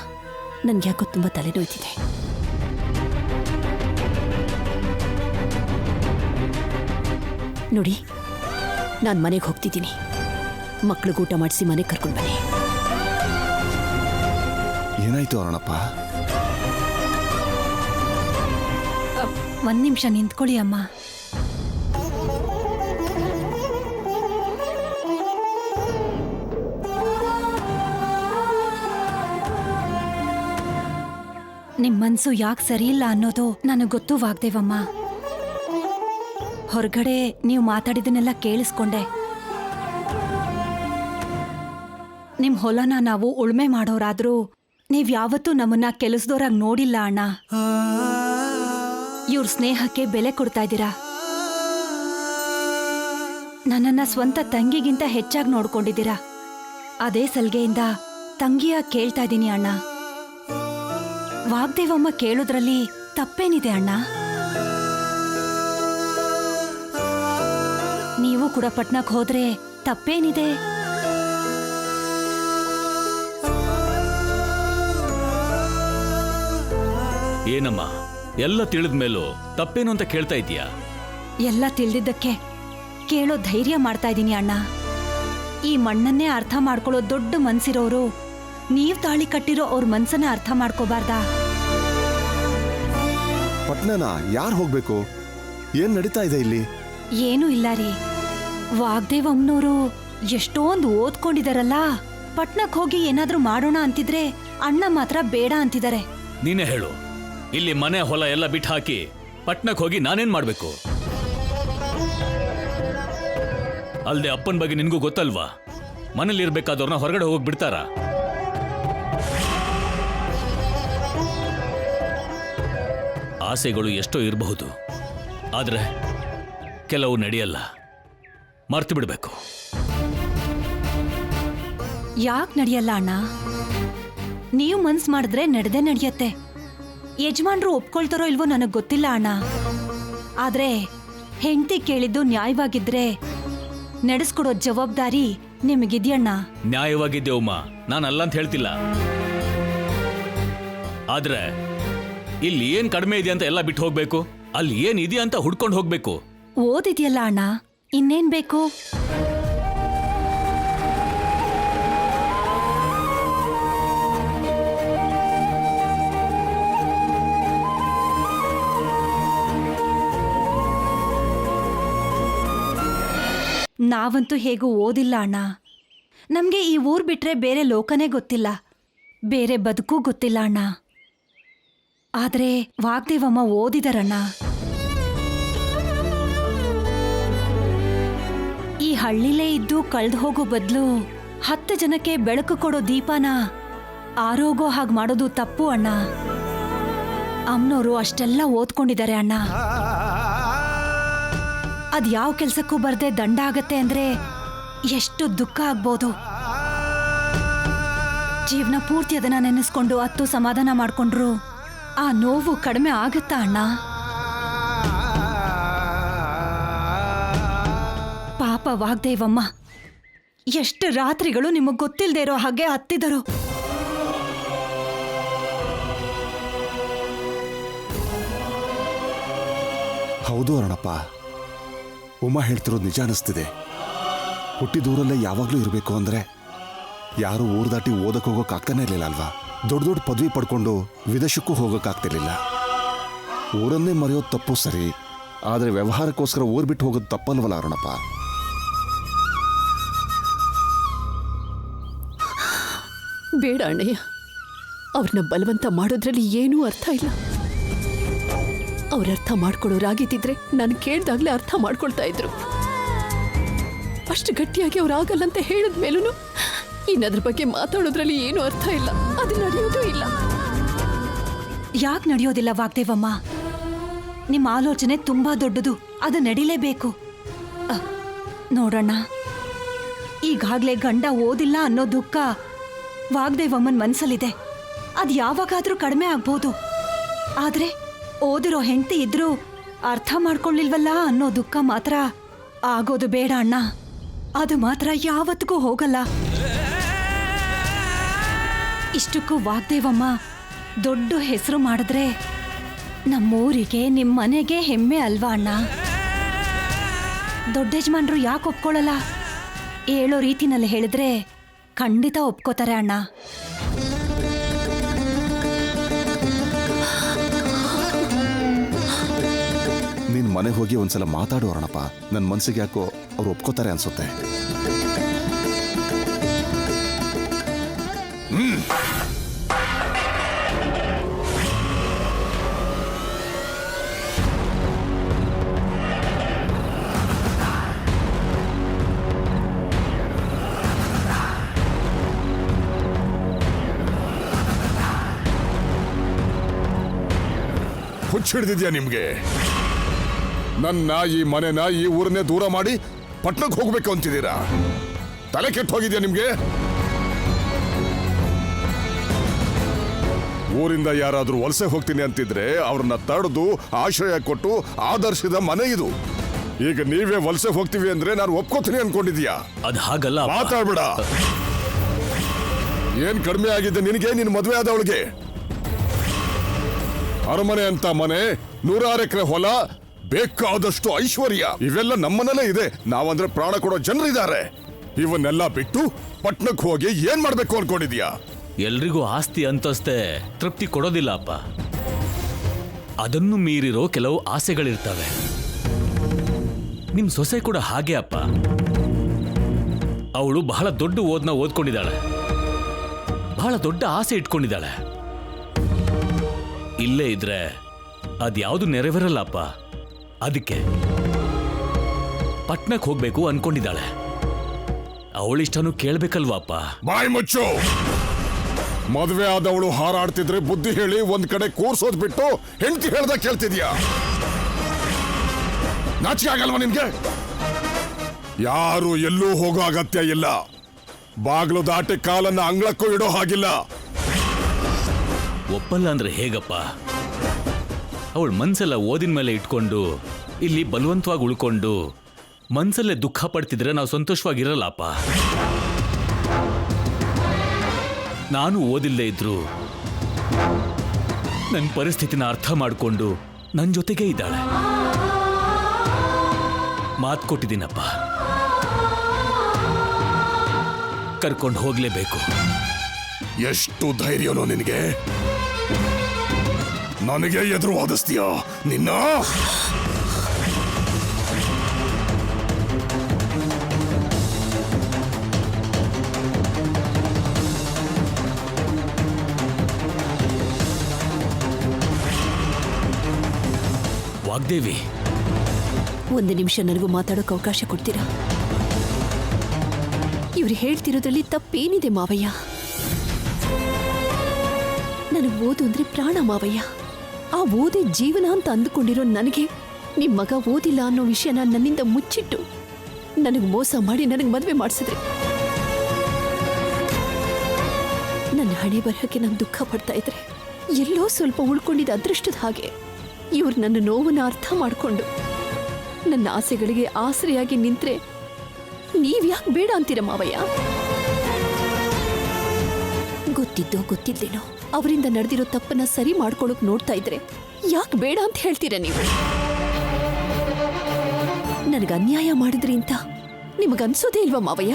ನನ್ಗೆ ಯಾಕೋ ತುಂಬಾ ತಲೆನೋಯ್ತಿದೆ. ನೋಡಿ, ನಾನು ಮನೆಗೆ ಹೋಗ್ತಿದ್ದೀನಿ. ಮಕ್ಳಿಗೆ ಊಟ ಮಾಡಿಸಿ ಮನೆಗೆ ಕರ್ಕೊಂಡು ಬನ್ನಿ. ಏನಾಯ್ತು ಅರುಣಪ್ಪ? ಒಂದ್ ನಿಮಿಷ ನಿಂತ್ಕೊಳ್ಳಿ ಅಮ್ಮ. ನಿಮ್ ಮನ್ಸು ಯಾಕೆ ಸರಿಯಿಲ್ಲ ಅನ್ನೋದು ನನಗೆ ಗೊತ್ತು ವಾಗ್ದೇವಮ್ಮ. ಹೊರಗಡೆ ನೀವು ಮಾತಾಡಿದನ್ನೆಲ್ಲ ಕೇಳಿಸ್ಕೊಂಡೆ. ನಿಮ್ ಹೊಲನ ನಾವು ಉಳ್ಮೆ ಮಾಡೋರಾದ್ರೂ ನೀವ್ ಯಾವತ್ತೂ ನಮ್ಮನ್ನ ಕೆಲಸದೋರಾಗಿ ನೋಡಿಲ್ಲ ಅಣ್ಣ. ಇವ್ರ ಸ್ನೇಹಕ್ಕೆ ಬೆಲೆ ಕೊಡ್ತಾ ಇದ್ದೀರಾ. ನನ್ನನ್ನ ಸ್ವಂತ ತಂಗಿಗಿಂತ ಹೆಚ್ಚಾಗಿ ನೋಡ್ಕೊಂಡಿದ್ದೀರಾ. ಅದೇ ಸಲ್ಗೆಯಿಂದ ತಂಗಿಯಾಗಿ ಕೇಳ್ತಾ ಇದ್ದೀನಿ ಅಣ್ಣ. ವಾಗ್ದೇವಮ್ಮ ಕೇಳೋದ್ರಲ್ಲಿ ತಪ್ಪೇನಿದೆ ಅಣ್ಣ? ನೀವು ಕೂಡ ಪಟ್ನಕ್ಕೆ ಹೋದ್ರೆ ತಪ್ಪೇನಿದೆ? ಏನಮ್ಮ, ಎಲ್ಲ ತಿಳಿದ ಮೇಲೂ ತಪ್ಪೇನು ಅಂತ ಕೇಳ್ತಾ ಇದೀಯಾ? ಎಲ್ಲ ತಿಳಿದಿದ್ದಕ್ಕೆ ಕೇಳೋ ಧೈರ್ಯ ಮಾಡ್ತಾ ಇದ್ದೀನಿ ಅಣ್ಣ. ಈ ಮಣ್ಣನ್ನೇ ಅರ್ಥ ಮಾಡ್ಕೊಳ್ಳೋ ದೊಡ್ಡ ಮನ್ಸಿರೋರು ನೀವ್ ತಾಳಿ ಕಟ್ಟಿರೋ ಅವ್ರ ಮನ್ಸನ್ನ ಅರ್ಥ ಮಾಡ್ಕೋಬಾರ್ದಾ? ಪಟ್ನನ ಯಾರು ಹೋಗ್ಬೇಕು? ಏನ್ ನಡೀತಾ ಇದೆ ಇಲ್ಲಿ? ಏನೂ ಇಲ್ಲ ರೀ. ವಾಗ್ದೇವಮ್ಮನವರು ಎಷ್ಟೊಂದು ಓದ್ಕೊಂಡಿದಾರಲ್ಲ, ಪಟ್ನಕ್ ಹೋಗಿ ಏನಾದ್ರೂ ಮಾಡೋಣ ಅಂತಿದ್ರೆ ಅಣ್ಣ ಮಾತ್ರ ಬೇಡ ಅಂತಿದ್ದಾರೆ. ನೀನೇ ಹೇಳು, ಇಲ್ಲಿ ಮನೆ ಹೊಲ ಎಲ್ಲ ಬಿಟ್ಟು ಹಾಕಿ ಪಟ್ನಕ್ಕೆ ಹೋಗಿ ನಾನೇನ್ ಮಾಡ್ಬೇಕು? ಅಲ್ದೆ ಅಪ್ಪನ ಬಗ್ಗೆ ನಿನ್ಗೂ ಗೊತ್ತಲ್ವಾ? ಮನೇಲಿ ಇರ್ಬೇಕಾದವ್ರನ್ನ ಹೊರಗಡೆ ಹೋಗಿ ಬಿಡ್ತಾರ? ಆಸೆಗಳು ಎಷ್ಟೋ ಇರಬಹುದು, ಆದ್ರೆ ಕೆಲವು ನಡೆಯಲ್ಲ. ಮರ್ತು ಬಿಡ್ಬೇಕು. ಯಾಕೆ ನಡೆಯಲ್ಲ ಅಣ್ಣ? ನೀವು ಮನ್ಸ್ ಮಾಡಿದ್ರೆ ನಡೆದೇ ನಡೆಯತ್ತೆ. ಯಜಮಾನ್ರು ಒಪ್ಕೊಳ್ತಾರೋ ಇಲ್ವೋ ನನಗ್ ಗೊತ್ತಿಲ್ಲ ಅಣ್ಣ. ಆದ್ರೆ ಹೆಂಡತಿ ಕೇಳಿದ್ದು ನ್ಯಾಯವಾಗಿದ್ರೆ ನಡೆಸ್ಕೊಡೋ ಜವಾಬ್ದಾರಿ ನಿಮಗಿದ್ಯಣ್ಣ. ನ್ಯಾಯವಾಗಿದ್ದೇವಮ್ಮ, ನಾನು ಅಲ್ಲ ಅಂತ ಹೇಳ್ತಿಲ್ಲ. ಆದ್ರೆ ಇಲ್ಲಿ ಏನ್ ಕಡಿಮೆ ಇದೆ ಅಂತ ಎಲ್ಲ ಬಿಟ್ಟು ಹೋಗ್ಬೇಕು, ಅಲ್ಲಿ ಏನ್ ಇದೆಯಾ ಅಂತ ಹುಡ್ಕೊಂಡು ಹೋಗ್ಬೇಕು. ಓದಿದ್ಯಲ್ಲ ಅಣ್ಣ, ಇನ್ನೇನ್ ಬೇಕು? ನಾವಂತೂ ಹೇಗೂ ಓದಿಲ್ಲ ಅಣ್ಣ. ನಮ್ಗೆ ಈ ಊರ್ ಬಿಟ್ರೆ ಬೇರೆ ಲೋಕನೇ ಗೊತ್ತಿಲ್ಲ, ಬೇರೆ ಬದುಕೂ ಗೊತ್ತಿಲ್ಲ ಅಣ್ಣ. ಆದ್ರೆ ವಾಗ್ದೇವಮ್ಮ ಓದಿದರಣ್ಣ. ಈ ಹಳ್ಳಿಲೇ ಇದ್ದು ಕಳ್ದು ಹೋಗೋ ಬದಲು 10 ಜನಕ್ಕೆ ಬೆಳಕು ಕೊಡೋ ದೀಪನ ಆರೋಗೋ ಹಾಗೆ ಮಾಡೋದು ತಪ್ಪು ಅಣ್ಣ. ಅಮ್ಮನವರು ಅಷ್ಟೆಲ್ಲ ಓದ್ಕೊಂಡಿದ್ದಾರೆ ಅಣ್ಣ. ಅದ್ ಯಾವ ಕೆಲ್ಸಕ್ಕೂ ಬರ್ದೆ ದಂಡ ಆಗತ್ತೆ ಅಂದ್ರೆ ಎಷ್ಟು ದುಃಖ ಆಗ್ಬೋದು. ಜೀವನ ಪೂರ್ತಿ ಅದನ್ನ ನೆನೆಸ್ಕೊಂಡು ಅತ್ತು ಸಮಾಧಾನ ಮಾಡ್ಕೊಂಡ್ರು ಆ ನೋವು ಕಡಿಮೆ ಆಗತ್ತಾ ಅಣ್ಣ? ಪಾಪ ವಾಗ್ದೇವಮ್ಮ ಎಷ್ಟು ರಾತ್ರಿಗಳು ನಿಮಗ್ ಗೊತ್ತಿಲ್ದೇ ಇರೋ ಹಾಗೆ ಹತ್ತಿದರು. ಹೌದು ಅರುಣಪ್ಪ, ಉಮಾ ಹೇಳ್ತಿರೋದು ನಿಜ ಅನಿಸ್ತಿದೆ. ಹುಟ್ಟಿದೂರಲ್ಲೇ ಯಾವಾಗಲೂ ಇರಬೇಕು ಅಂದ್ರೆ ಯಾರು ಊರು ದಾಟಿ ಓದಕ್ಕೆ ಹೋಗೋಕ್ಕಾಗ್ತಾನೆ ಇರಲಿಲ್ಲ ಅಲ್ವಾ? ದೊಡ್ಡ ದೊಡ್ಡ ಪದವಿ ಪಡ್ಕೊಂಡು ವಿದೇಶಕ್ಕೂ ಹೋಗೋಕ್ಕಾಗ್ತಿರ್ಲಿಲ್ಲ. ಊರನ್ನೇ ಮರೆಯೋದು ತಪ್ಪು ಸರಿ, ಆದರೆ ವ್ಯವಹಾರಕ್ಕೋಸ್ಕರ ಊರು ಬಿಟ್ಟು ಹೋಗೋದು ತಪ್ಪಲ್ವಲ್ಲ ಅರುಣಪ್ಪ? ಬೇಡ ಅಣ್ಣಯ್ಯ, ಅವ್ರನ್ನ ಬಲವಂತ ಮಾಡೋದ್ರಲ್ಲಿ ಏನೂ ಅರ್ಥ ಇಲ್ಲ. ಅವ್ರ ಅರ್ಥ ಮಾಡ್ಕೊಳ್ಳೋರಾಗಿದ್ದಿದ್ರೆ ನಾನು ಕೇಳ್ದಾಗ್ಲೇ ಅರ್ಥ ಮಾಡ್ಕೊಳ್ತಾ ಇದ್ರು. ಅಷ್ಟು ಗಟ್ಟಿಯಾಗಿ ಅವ್ರಾಗಲ್ಲ ಅಂತ ಹೇಳಿದ ಮೇಲೂ ಇನ್ನದ್ರ ಬಗ್ಗೆ ಮಾತಾಡೋದ್ರಲ್ಲಿ ಏನೂ ಅರ್ಥ ಇಲ್ಲ. ಅದು ನಡೆಯೋದೂ ಇಲ್ಲ. ಯಾಕೆ ನಡೆಯೋದಿಲ್ಲ ವಾಗ್ದೇವಮ್ಮ? ನಿಮ್ಮ ಆಲೋಚನೆ ತುಂಬಾ ದೊಡ್ಡದು, ಅದು ನಡಿಲೇಬೇಕು. ನೋಡೋಣ, ಈಗಾಗ್ಲೇ ಗಂಡ ಓದಿಲ್ಲ ಅನ್ನೋ ದುಃಖ ವಾಗ್ದೇವಮ್ಮನ ಮನ್ಸಲ್ಲಿದೆ. ಅದು ಯಾವಾಗಾದ್ರೂ ಕಡಿಮೆ ಆಗ್ಬೋದು. ಆದ್ರೆ ಓದಿರೋ ಹೆಂಡತಿ ಇದ್ರೂ ಅರ್ಥ ಮಾಡ್ಕೊಳ್ಳಿಲ್ವಲ್ಲ ಅನ್ನೋ ದುಃಖ ಮಾತ್ರ ಆಗೋದು ಬೇಡ ಅಣ್ಣ. ಅದು ಮಾತ್ರ ಯಾವತ್ತಿಗೂ ಹೋಗಲ್ಲ. ಇಷ್ಟಕ್ಕೂ ವಾಗ್ದೇವಮ್ಮ ದೊಡ್ಡ ಹೆಸರು ಮಾಡಿದ್ರೆ ನಮ್ಮೂರಿಗೆ ನಿಮ್ಮ ಮನೆಗೆ ಹೆಮ್ಮೆ ಅಲ್ವಾ ಅಣ್ಣ? ದೊಡ್ಡ ಯಜಮಾನ್ರು ಯಾಕೆ ಒಪ್ಕೊಳ್ಳಲ್ಲ? ಹೇಳೋ ರೀತಿನಲ್ಲಿ ಹೇಳಿದ್ರೆ ಖಂಡಿತ ಒಪ್ಕೋತಾರೆ ಅಣ್ಣ. ನೀನ್ ಮನೆಗೆ ಹೋಗಿ ಒಂದ್ಸಲ ಮಾತಾಡು ಅರುಣಪ್ಪ. ನನ್ನ ಮನ್ಸಿಗೆ ಯಾಕೋ ಅವ್ರು ಒಪ್ಕೋತಾರೆ ಅನ್ಸುತ್ತೆ. ಹುಚ್ಚಿಡ್ದಿದ್ಯಾ ನಿಮ್ಗೆ? ನನ್ನ ಈ ಮನೆನ ಈ ಊರನ್ನೇ ದೂರ ಮಾಡಿ ಪಟ್ನಕ್ಕೆ ಹೋಗ್ಬೇಕು ಅಂತಿದ್ದೀರಾ? ತಲೆ ಕೆಟ್ಟು ಹೋಗಿದ್ಯಾ ನಿಮ್ಗೆ? ಊರಿಂದ ಯಾರಾದ್ರೂ ವಲಸೆ ಹೋಗ್ತೀನಿ ಅಂತಿದ್ರೆ ಅವ್ರನ್ನ ತಡೆದು ಆಶ್ರಯ ಕೊಟ್ಟು ಆದರ್ಶದ ಮನೆ ಇದು. ಈಗ ನೀವೇ ವಲಸೆ ಹೋಗ್ತೀವಿ ಅಂದ್ರೆ ನಾನು ಒಪ್ಕೋತೀನಿ ಅನ್ಕೊಂಡಿದ್ಯಾ? ಅದು ಹಾಗಲ್ಲ. ಮಾತಾಡ್ಬೇಡ. ಏನ್ ಕಡಿಮೆ ಆಗಿದೆ ನಿನಗೆ? ನಿನ್ ಮದುವೆ ಆದವಳಿಗೆ ಅರಮನೆ ಅಂತ ಮನೆ, 100 ಎಕರೆ ಹೊಲ, ಬೇಕಾದಷ್ಟು ಐಶ್ವರ್ಯ, ಇವೆಲ್ಲ ನಮ್ಮನಲ್ಲೇ ಇದೆ. ನಾವಂದ್ರೆ ಪ್ರಾಣ ಕೊಡೋ ಜನರಿದ್ದಾರೆ. ಇವನ್ನೆಲ್ಲ ಬಿಟ್ಟು ಪಟ್ನಕ್ಕೆ ಹೋಗಿ ಏನ್ ಮಾಡ್ಬೇಕು ಅನ್ಕೊಂಡಿದ್ಯಾ? ಎಲ್ರಿಗೂ ಆಸ್ತಿ ಅಂತಸ್ತೆ ತೃಪ್ತಿ ಕೊಡೋದಿಲ್ಲ ಅಪ್ಪ. ಅದನ್ನು ಮೀರಿರೋ ಕೆಲವು ಆಸೆಗಳಿರ್ತವೆ. ನಿಮ್ ಸೊಸೆ ಕೂಡ ಹಾಗೆ ಅಪ್ಪ. ಅವಳು ಬಹಳ ದೊಡ್ಡ ಓದ್ಕೊಂಡಿದ್ದಾಳೆ, ಬಹಳ ದೊಡ್ಡ ಆಸೆ ಇಟ್ಕೊಂಡಿದ್ದಾಳೆ. ಇಲ್ಲೇ ಇದ್ರೆ ಅದ್ಯಾವುದು ನೆರವೇರಲ್ಲ ಅಪ್ಪ. ಅದಕ್ಕೆ ಪಟ್ನಕ್ಕೆ ಹೋಗ್ಬೇಕು ಅನ್ಕೊಂಡಿದ್ದಾಳೆ. ಅವಳಿಷ್ಟನು ಕೇಳ್ಬೇಕಲ್ವಾ ಅಪ್ಪ? ಬಾಯಿ ಮುಚ್ಚು. ಮದುವೆ ಆದವಳು ಹಾರಾಡ್ತಿದ್ರೆ ಬುದ್ಧಿ ಹೇಳಿ ಒಂದ್ ಕಡೆ ಕೂರ್ಸೋದ್ ಬಿಟ್ಟು ಹೆಂಡತಿ ಹೇಳ್ದ ಕೇಳ್ತಿದ್ಯಾ? ನಾಚಿಕೆ ಆಗಲ್ವಾ ನಿನ್ಗೆ? ಯಾರು ಎಲ್ಲೂ ಹೋಗೋ ಅಗತ್ಯ ಇಲ್ಲ. ಬಾಗ್ಲು ದಾಟಿ ಕಾಲನ್ನ ಅಂಗಳಕ್ಕೂ ಇಡೋ ಹಾಗಿಲ್ಲ. ಒಪ್ಪಲ್ಲ ಅಂದ್ರೆ ಹೇಗಪ್ಪ? ಅವಳು ಮನ್ಸೆಲ್ಲ ಓದಿನ ಮೇಲೆ ಇಟ್ಕೊಂಡು ಇಲ್ಲಿ ಬಲವಂತವಾಗಿ ಉಳ್ಕೊಂಡು ಮನ್ಸಲ್ಲೇ ದುಃಖ ಪಡ್ತಿದ್ರೆ ನಾವು ಸಂತೋಷವಾಗಿರಲ್ಲ ಅಪ್ಪ. ನಾನು ಓದಿಲ್ಲದೆ ಇದ್ರು ನನ್ನ ಪರಿಸ್ಥಿತಿನ ಅರ್ಥ ಮಾಡಿಕೊಂಡು ನನ್ನ ಜೊತೆಗೆ ಇದ್ದಾಳೆ. ಮಾತು ಕೊಟ್ಟಿದ್ದೀನಪ್ಪ, ಕರ್ಕೊಂಡು ಹೋಗ್ಲೇಬೇಕು. ಎಷ್ಟು ಧೈರ್ಯನೋ ನಿನಗೆ? ನನಗೆ ಎದುರು ವಾದಿಸ್ತೀಯಾ ನಿನ್ನ? ವಾಗ್ದೇವಿ, ಒಂದು ನಿಮಿಷ ನನಗೂ ಮಾತಾಡೋಕೆ ಅವಕಾಶ ಕೊಡ್ತೀರಾ? ಇವ್ರು ಹೇಳ್ತಿರೋದ್ರಲ್ಲಿ ತಪ್ಪೇನಿದೆ ಮಾವಯ್ಯ? ನನಗೆ ಓದು ಅಂದ್ರೆ ಪ್ರಾಣ ಮಾವಯ್ಯ. ಆ ಓದೇ ಜೀವನ ಅಂತ ಅಂದುಕೊಂಡಿರೋ ನನಗೆ ನಿಮ್ಮ ಮಗ ಓದಿಲ್ಲ ಅನ್ನೋ ವಿಷಯನ ನನ್ನಿಂದ ಮುಚ್ಚಿಟ್ಟು ನನಗೆ ಮೋಸ ಮಾಡಿ ನನಗೆ ಮದುವೆ ಮಾಡಿಸಿದ್ರಿ. ನನ್ನ ಹಣೆ ಬರಹಕ್ಕೆ ನಾನು ದುಃಖ ಪಡ್ತಾ ಇದ್ರೆ ಎಲ್ಲೋ ಸ್ವಲ್ಪ ಉಳ್ಕೊಂಡಿದ್ದ ಅದೃಷ್ಟದ ಹಾಗೆ ಇವ್ರು ನನ್ನ ನೋವನ್ನು ಅರ್ಥ ಮಾಡಿಕೊಂಡು ನನ್ನ ಆಸೆಗಳಿಗೆ ಆಸರೆಯಾಗಿ ನಿಂತ್ರೆ ನೀವ್ಯಾಕೆ ಬೇಡ ಅಂತೀರ ಮಾವಯ್ಯ? ಗೊತ್ತಿದ್ದೋ ಗೊತ್ತಿದ್ದೇನೋ ಅವರಿಂದ ನಡೆದಿರೋ ತಪ್ಪನ್ನ ಸರಿ ಮಾಡ್ಕೊಳಕ್ ನೋಡ್ತಾ ಇದ್ರೆ ಯಾಕೆ ಬೇಡ ಅಂತ ಹೇಳ್ತೀರ ನೀವು? ನನಗೆ ಅನ್ಯಾಯ ಮಾಡಿದ್ರಿ ಅಂತ ನಿಮಗನ್ಸೋದೇ ಇಲ್ವಾ ಮಾವಯ್ಯ?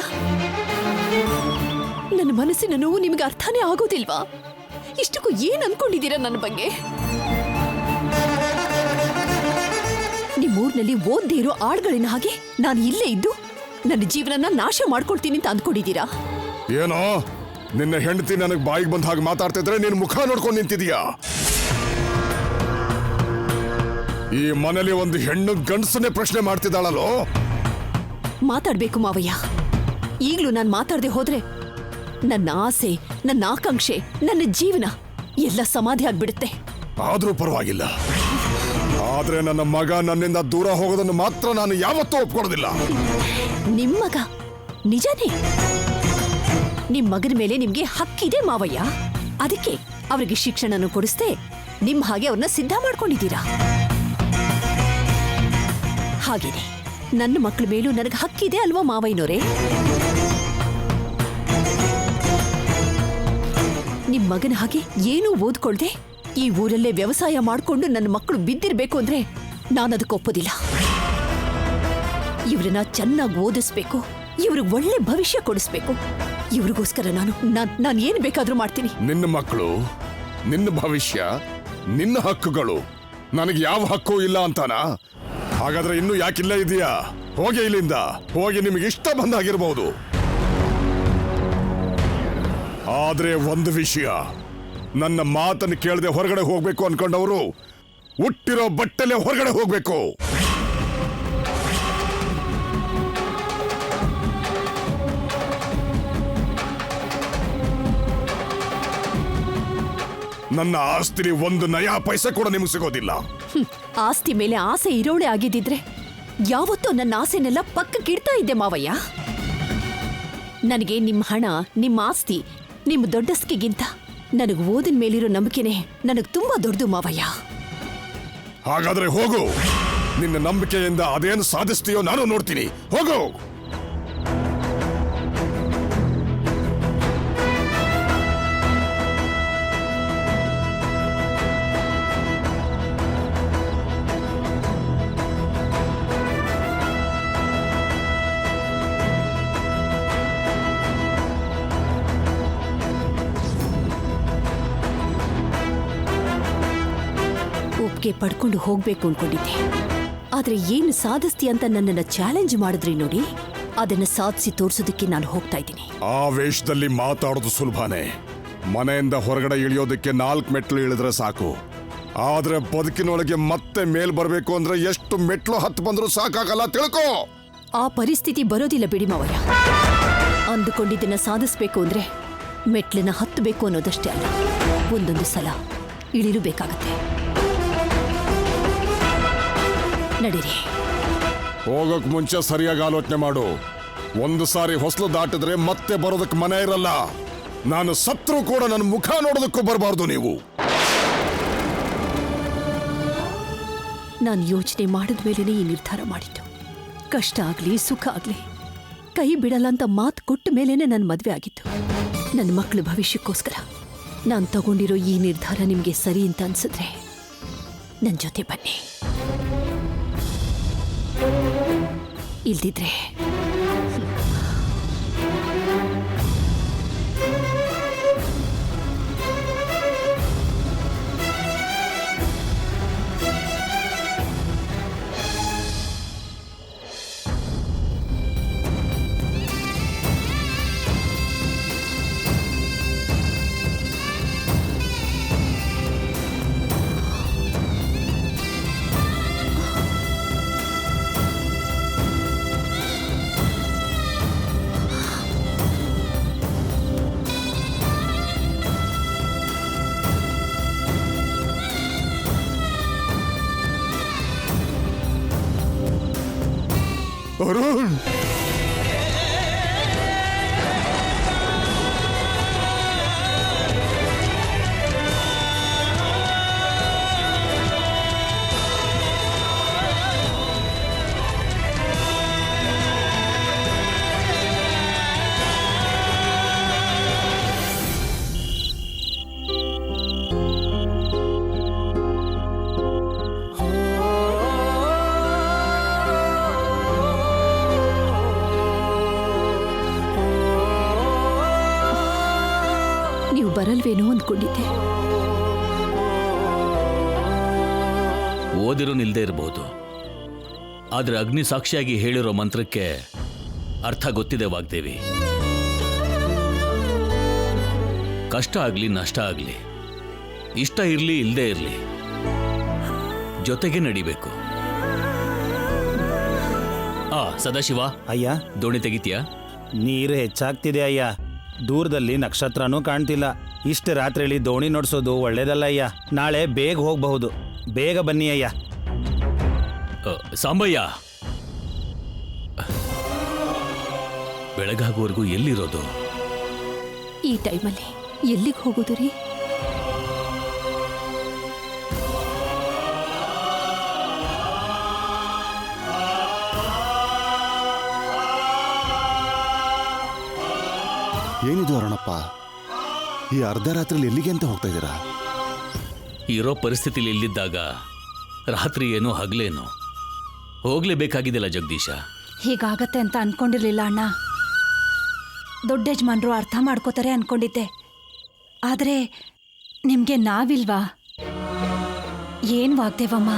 ನನ್ನ ಮನಸ್ಸಿನ ನೋವು ನಿಮಗೆ ಅರ್ಥನೇ ಆಗೋದಿಲ್ವಾ? ಇಷ್ಟಕ್ಕೂ ಏನ್ ಅನ್ಕೊಂಡಿದ್ದೀರಾ ನನ್ನ ಬಗ್ಗೆ? ನಿಮ್ಮೂರ್ನಲ್ಲಿ ಓದ್ದೇ ಇರೋ ಆಳ್ಗಳಿನ ಹಾಗೆ ನಾನು ಇಲ್ಲೇ ಇದ್ದು ನನ್ನ ಜೀವನನ ನಾಶ ಮಾಡ್ಕೊಳ್ತೀನಿ ಅಂತ ಅಂದ್ಕೊಂಡಿದ್ದೀರಾ? ಏನೋ ನಿನ್ನ ಹೆಂಡತಿ ನನಗೆ ಬಾಯಿಗೆ ಬಂದ ಹಾಗೆ ಮಾತಾಡ್ತಿದ್ರೆ ನೀನು ಮುಖ ನೋಡ್ಕೊಂಡು ನಿಂತಿದೀಯಾ? ಈ ಮನೇಲಿ ಒಂದು ಹೆಣ್ಣು ಗಂಡಸನ್ನೇ ಪ್ರಶ್ನೆ ಮಾಡ್ತಿದ್ದಾಳಲ್ಲೋ. ಮಾತಾಡ್ಬೇಕು ಮಾವಯ್ಯ. ಈಗ್ಲೂ ನಾನು ಮಾತಾಡದೆ ಹೋದ್ರೆ ನನ್ನ ಆಸೆ, ನನ್ನ ಆಕಾಂಕ್ಷೆ, ನನ್ನ ಜೀವನ ಎಲ್ಲ ಸಮಾಧಿ ಆಗ್ಬಿಡುತ್ತೆ. ಆದ್ರೂ ಪರವಾಗಿಲ್ಲ, ಆದ್ರೆ ನನ್ನ ಮಗ ನನ್ನಿಂದ ದೂರ ಹೋಗೋದನ್ನು ಮಾತ್ರ ನಾನು ಯಾವತ್ತೂ ಒಪ್ಕೊಳ್ಳೋದಿಲ್ಲ. ನಿಮ್ ಮಗ ನಿಜನೇ? ನಿಮ್ ಮಗನ ಮೇಲೆ ನಿಮ್ಗೆ ಹಕ್ಕಿದೆ ಮಾವಯ್ಯ. ಅದಕ್ಕೆ ಅವ್ರಿಗೆ ಶಿಕ್ಷಣನ ಕೊಡಿಸ್ದೆ ನಿಮ್ ಹಾಗೆ ಅವ್ರನ್ನ ಸಿದ್ಧ ಮಾಡ್ಕೊಂಡಿದ್ದೀರಾ. ಹಾಗೇನೆ ನನ್ನ ಮಕ್ಕಳ ಮೇಲೂ ನನಗೆ ಹಕ್ಕಿದೆ ಅಲ್ವಾ ಮಾವಯ್ಯನೋರೇ? ನಿಮ್ ಮಗನ ಹಾಗೆ ಏನೂ ಓದ್ಕೊಳ್ದೆ ಈ ಊರಲ್ಲೇ ವ್ಯವಸಾಯ ಮಾಡ್ಕೊಂಡು ನನ್ನ ಮಕ್ಕಳು ಬಿದ್ದಿರ್ಬೇಕು ಅಂದ್ರೆ ನಾನು ಅದಕ್ಕೆ ಒಪ್ಪೋದಿಲ್ಲ. ಇವ್ರನ್ನ ಚೆನ್ನಾಗಿ ಓದಿಸ್ಬೇಕು, ಇವ್ರಿಗೆ ಒಳ್ಳೆ ಭವಿಷ್ಯ ಕೊಡಿಸ್ಬೇಕು. ಇವ್ರಿಗೋಸ್ಕರ ನಾನು ಏನು ಬೇಕಾದ್ರೂ ಮಾಡ್ತೀನಿ. ನಿನ್ನ ಮಕ್ಕಳು, ನಿನ್ನ ಭವಿಷ್ಯ, ನಿನ್ನ ಹಕ್ಕುಗಳು ನನಗೆ ಯಾವ ಹಕ್ಕು ಇಲ್ಲ ಅಂತಾನ? ಹಾಗಾದ್ರೆ ಇನ್ನೂ ಯಾಕಿಲ್ಲ ಇದೆಯಾ? ಹೋಗಿ ಇಲ್ಲಿಂದ ಹೋಗಿ, ನಿಮಗೆ ಇಷ್ಟ ಬಂದಾಗಿರ್ಬಹುದು. ಆದ್ರೆ ಒಂದು ವಿಷಯ, ನನ್ನ ಮಾತನ್ನು ಕೇಳದೆ ಹೊರಗಡೆ ಹೋಗ್ಬೇಕು ಅನ್ಕೊಂಡವರು ಹುಟ್ಟಿರೋ ಬಟ್ಟೆಲೆ ಹೊರಗಡೆ ಹೋಗ್ಬೇಕು. ನನ್ನ ಆಸ್ತಿಲಿ ಒಂದು ನಯಾ ಪೈಸೆ ಕೂಡ ನಿಮ್ಗೆ ಸಿಗೋದಿಲ್ಲ. ಆಸ್ತಿ ಮೇಲೆ ಆಸೆ ಇರೋಳೆ ಆಗಿದ್ದಿದ್ರೆ ಯಾವತ್ತೋ ನನ್ನ ಆಸೆನೆಲ್ಲ ಪಕ್ಕಕ್ಕಿಡ್ತಾ ಇದ್ದೆ ಮಾವಯ್ಯ. ನನಗೆ ನಿಮ್ಮ ಹಣ, ನಿಮ್ಮ ಆಸ್ತಿ, ನಿಮ್ಮ ದೊಡ್ಡಸ್ಕಿಗಿಂತ ನನಗೆ ಓದಿನ ಮೇಲಿರೋ ನಂಬಿಕೆನೆ ನನಗೆ ತುಂಬಾ ದೊಡ್ಡದು ಮಾವಯ್ಯ. ಹಾಗಾದ್ರೆ ಹೋಗು, ನಿನ್ನ ನಂಬಿಕೆಯಿಂದ ಅದೇನು ಸಾಧಿಸ್ತೀಯೋ ನಾನು ನೋಡ್ತೀನಿ. ಹೋಗು. ಒಪ್ಪಿಗೆ ಪಡ್ಕೊಂಡು ಹೋಗ್ಬೇಕು ಅನ್ಕೊಂಡಿದ್ದೆ. ಆದ್ರೆ ಏನು ಸಾಧಿಸ್ತಿ ಅಂತ ನನ್ನನ್ನ ಚಾಲೆಂಜ್ ಮಾಡಿದ್ರಿ ನೋಡಿ, ಅದನ್ನ ಸಾಧಿಸಿ ತೋರ್ಸೋದಕ್ಕೆ ನಾನು ಹೋಗ್ತಾ ಇದ್ದೀನಿ. ಆ ವೇಷದಲ್ಲಿ ಮಾತಾಡೋದು ಸುಲಭನೇ. ಮನೆಯಿಂದ ಹೊರಗಡೆ ಇಳಿಯೋದಕ್ಕೆ 4 ಮೆಟ್ಲು ಇಳಿದ್ರೆ ಸಾಕು. ಆದ್ರೆ ಬದುಕಿನೊಳಗೆ ಮತ್ತೆ ಮೇಲ್ ಬರಬೇಕು ಅಂದ್ರೆ ಎಷ್ಟು ಮೆಟ್ಲು ಹತ್ತು ಬಂದ್ರೂ ಸಾಕಾಗಲ್ಲ, ತಿಳ್ಕೋ. ಆ ಪರಿಸ್ಥಿತಿ ಬರೋದಿಲ್ಲ ಬಿಡಿ ಮಾವಯ್ಯ. ಅಂದುಕೊಂಡಿದ್ದನ್ನ ಸಾಧಿಸ್ಬೇಕು ಅಂದ್ರೆ ಮೆಟ್ಲನ್ನ ಹತ್ತಬೇಕು ಅನ್ನೋದಷ್ಟೇ ಅಲ್ಲ, ಒಂದೊಂದು ಸಲ ಇಳಿರಬೇಕಾಗತ್ತೆ. ನಡೀರಿ. ಹೋಗಕ್ ಮುಂಚೆ ಸರಿಯಾಗಿ ಆಲೋಚನೆ ಮಾಡು. ಒಂದು ಸಾರಿ ಹೊಸಲು ದಾಟಿದ್ರೆ ಮತ್ತೆ ಬರೋದಕ್ಕೆ ಮನೆ ಇರಲ್ಲ. ನಾನು ಸತ್ರು ಕೂಡ ನನ್ನ ಮುಖ ನೋಡೋದಕ್ಕೂ ಬರಬಾರ್ದು ನೀವು. ನಾನು ಯೋಚನೆ ಮಾಡಿದ ಮೇಲೇನೆ ಈ ನಿರ್ಧಾರ ಮಾಡಿದ್ದು. ಕಷ್ಟ ಆಗ್ಲಿ ಸುಖ ಆಗ್ಲಿ ಕೈ ಬಿಡಲ್ಲ ಅಂತ ಮಾತು ಕೊಟ್ಟ ಮೇಲೇನೆ ನನ್ನ ಮದುವೆ ಆಗಿತ್ತು. ನನ್ನ ಮಕ್ಕಳ ಭವಿಷ್ಯಕ್ಕೋಸ್ಕರ ನಾನು ತಗೊಂಡಿರೋ ಈ ನಿರ್ಧಾರ ನಿಮಗೆ ಸರಿ ಅಂತ ಅನ್ಸಿದ್ರೆ ನನ್ನ ಜೊತೆ ಬನ್ನಿ. ಇಲ್ದಿದ್ರೆ ವರುಣ್ ನೀವು ಬರಲ್ವೇನೋ ಅಂದ್ಕೊಂಡಿದ್ದೆ. ಓದಿರೋ ನಿಲ್ದೇ ಇರಬಹುದು, ಆದ್ರೆ ಅಗ್ನಿ ಸಾಕ್ಷಿಯಾಗಿ ಹೇಳಿರೋ ಮಂತ್ರಕ್ಕೆ ಅರ್ಥ ಗೊತ್ತಿದೆ ವಾಗ್ದೇವಿ. ಕಷ್ಟ ಆಗ್ಲಿ ನಷ್ಟ ಆಗ್ಲಿ, ಇಷ್ಟ ಇರ್ಲಿ ಇಲ್ದೇ ಇರ್ಲಿ, ಜೊತೆಗೆ ನಡಿಬೇಕು. ಸದಾಶಿವ, ಅಯ್ಯ, ದೋಣಿ ತೆಗಿತೀಯಾ? ನೀರು ಹೆಚ್ಚಾಗ್ತಿದೆ ಅಯ್ಯ. ದೂರದಲ್ಲಿ ನಕ್ಷತ್ರನೂ ಕಾಣ್ತಿಲ್ಲ. ಇಷ್ಟು ರಾತ್ರಿಯಲ್ಲಿ ದೋಣಿ ನೋಡ್ಸೋದು ಒಳ್ಳೇದಲ್ಲ ಅಯ್ಯ. ನಾಳೆ ಬೇಗ ಹೋಗಬಹುದು. ಬೇಗ ಬನ್ನಿ ಅಯ್ಯ. ಸಾಂಬಯ್ಯ, ಬೆಳಗಾಗುವವರೆಗೂ ಎಲ್ಲಿರೋದು? ಈ ಟೈಮಲ್ಲಿ ಎಲ್ಲಿಗೆ ಹೋಗೋದು ರೀ? ಏನಿದು ಅರುಣಪ್ಪ, ಈ ಅರ್ಧ ರಾತ್ರಿಲಿ ಎಲ್ಲಿಗೆ ಅಂತ ಹೋಗ್ತಾ ಇದ್ದೀರಾ? ಇರೋ ಪರಿಸ್ಥಿತಿಲಿ ಇಲ್ಲಿದ್ದಾಗ ರಾತ್ರಿ ಏನೋ ಹಗಲೇನೋ ಹೋಗ್ಲೇಬೇಕಾಗಿದ್ದಿಲ್ಲ ಜಗದೀಶ. ಹೀಗಾಗತ್ತೆ ಅಂತ ಅನ್ಕೊಂಡಿರ್ಲಿಲ್ಲ ಅಣ್ಣ. ದೊಡ್ಡ ಯಜಮಾನ್ರು ಅರ್ಥ ಮಾಡ್ಕೋತಾರೆ ಅನ್ಕೊಂಡಿದ್ದೆ. ಆದ್ರೆ ನಿಮ್ಗೆ ನಾವಿಲ್ವಾ? ಏನ್ ವಾಗ್ದೇವಮ್ಮ,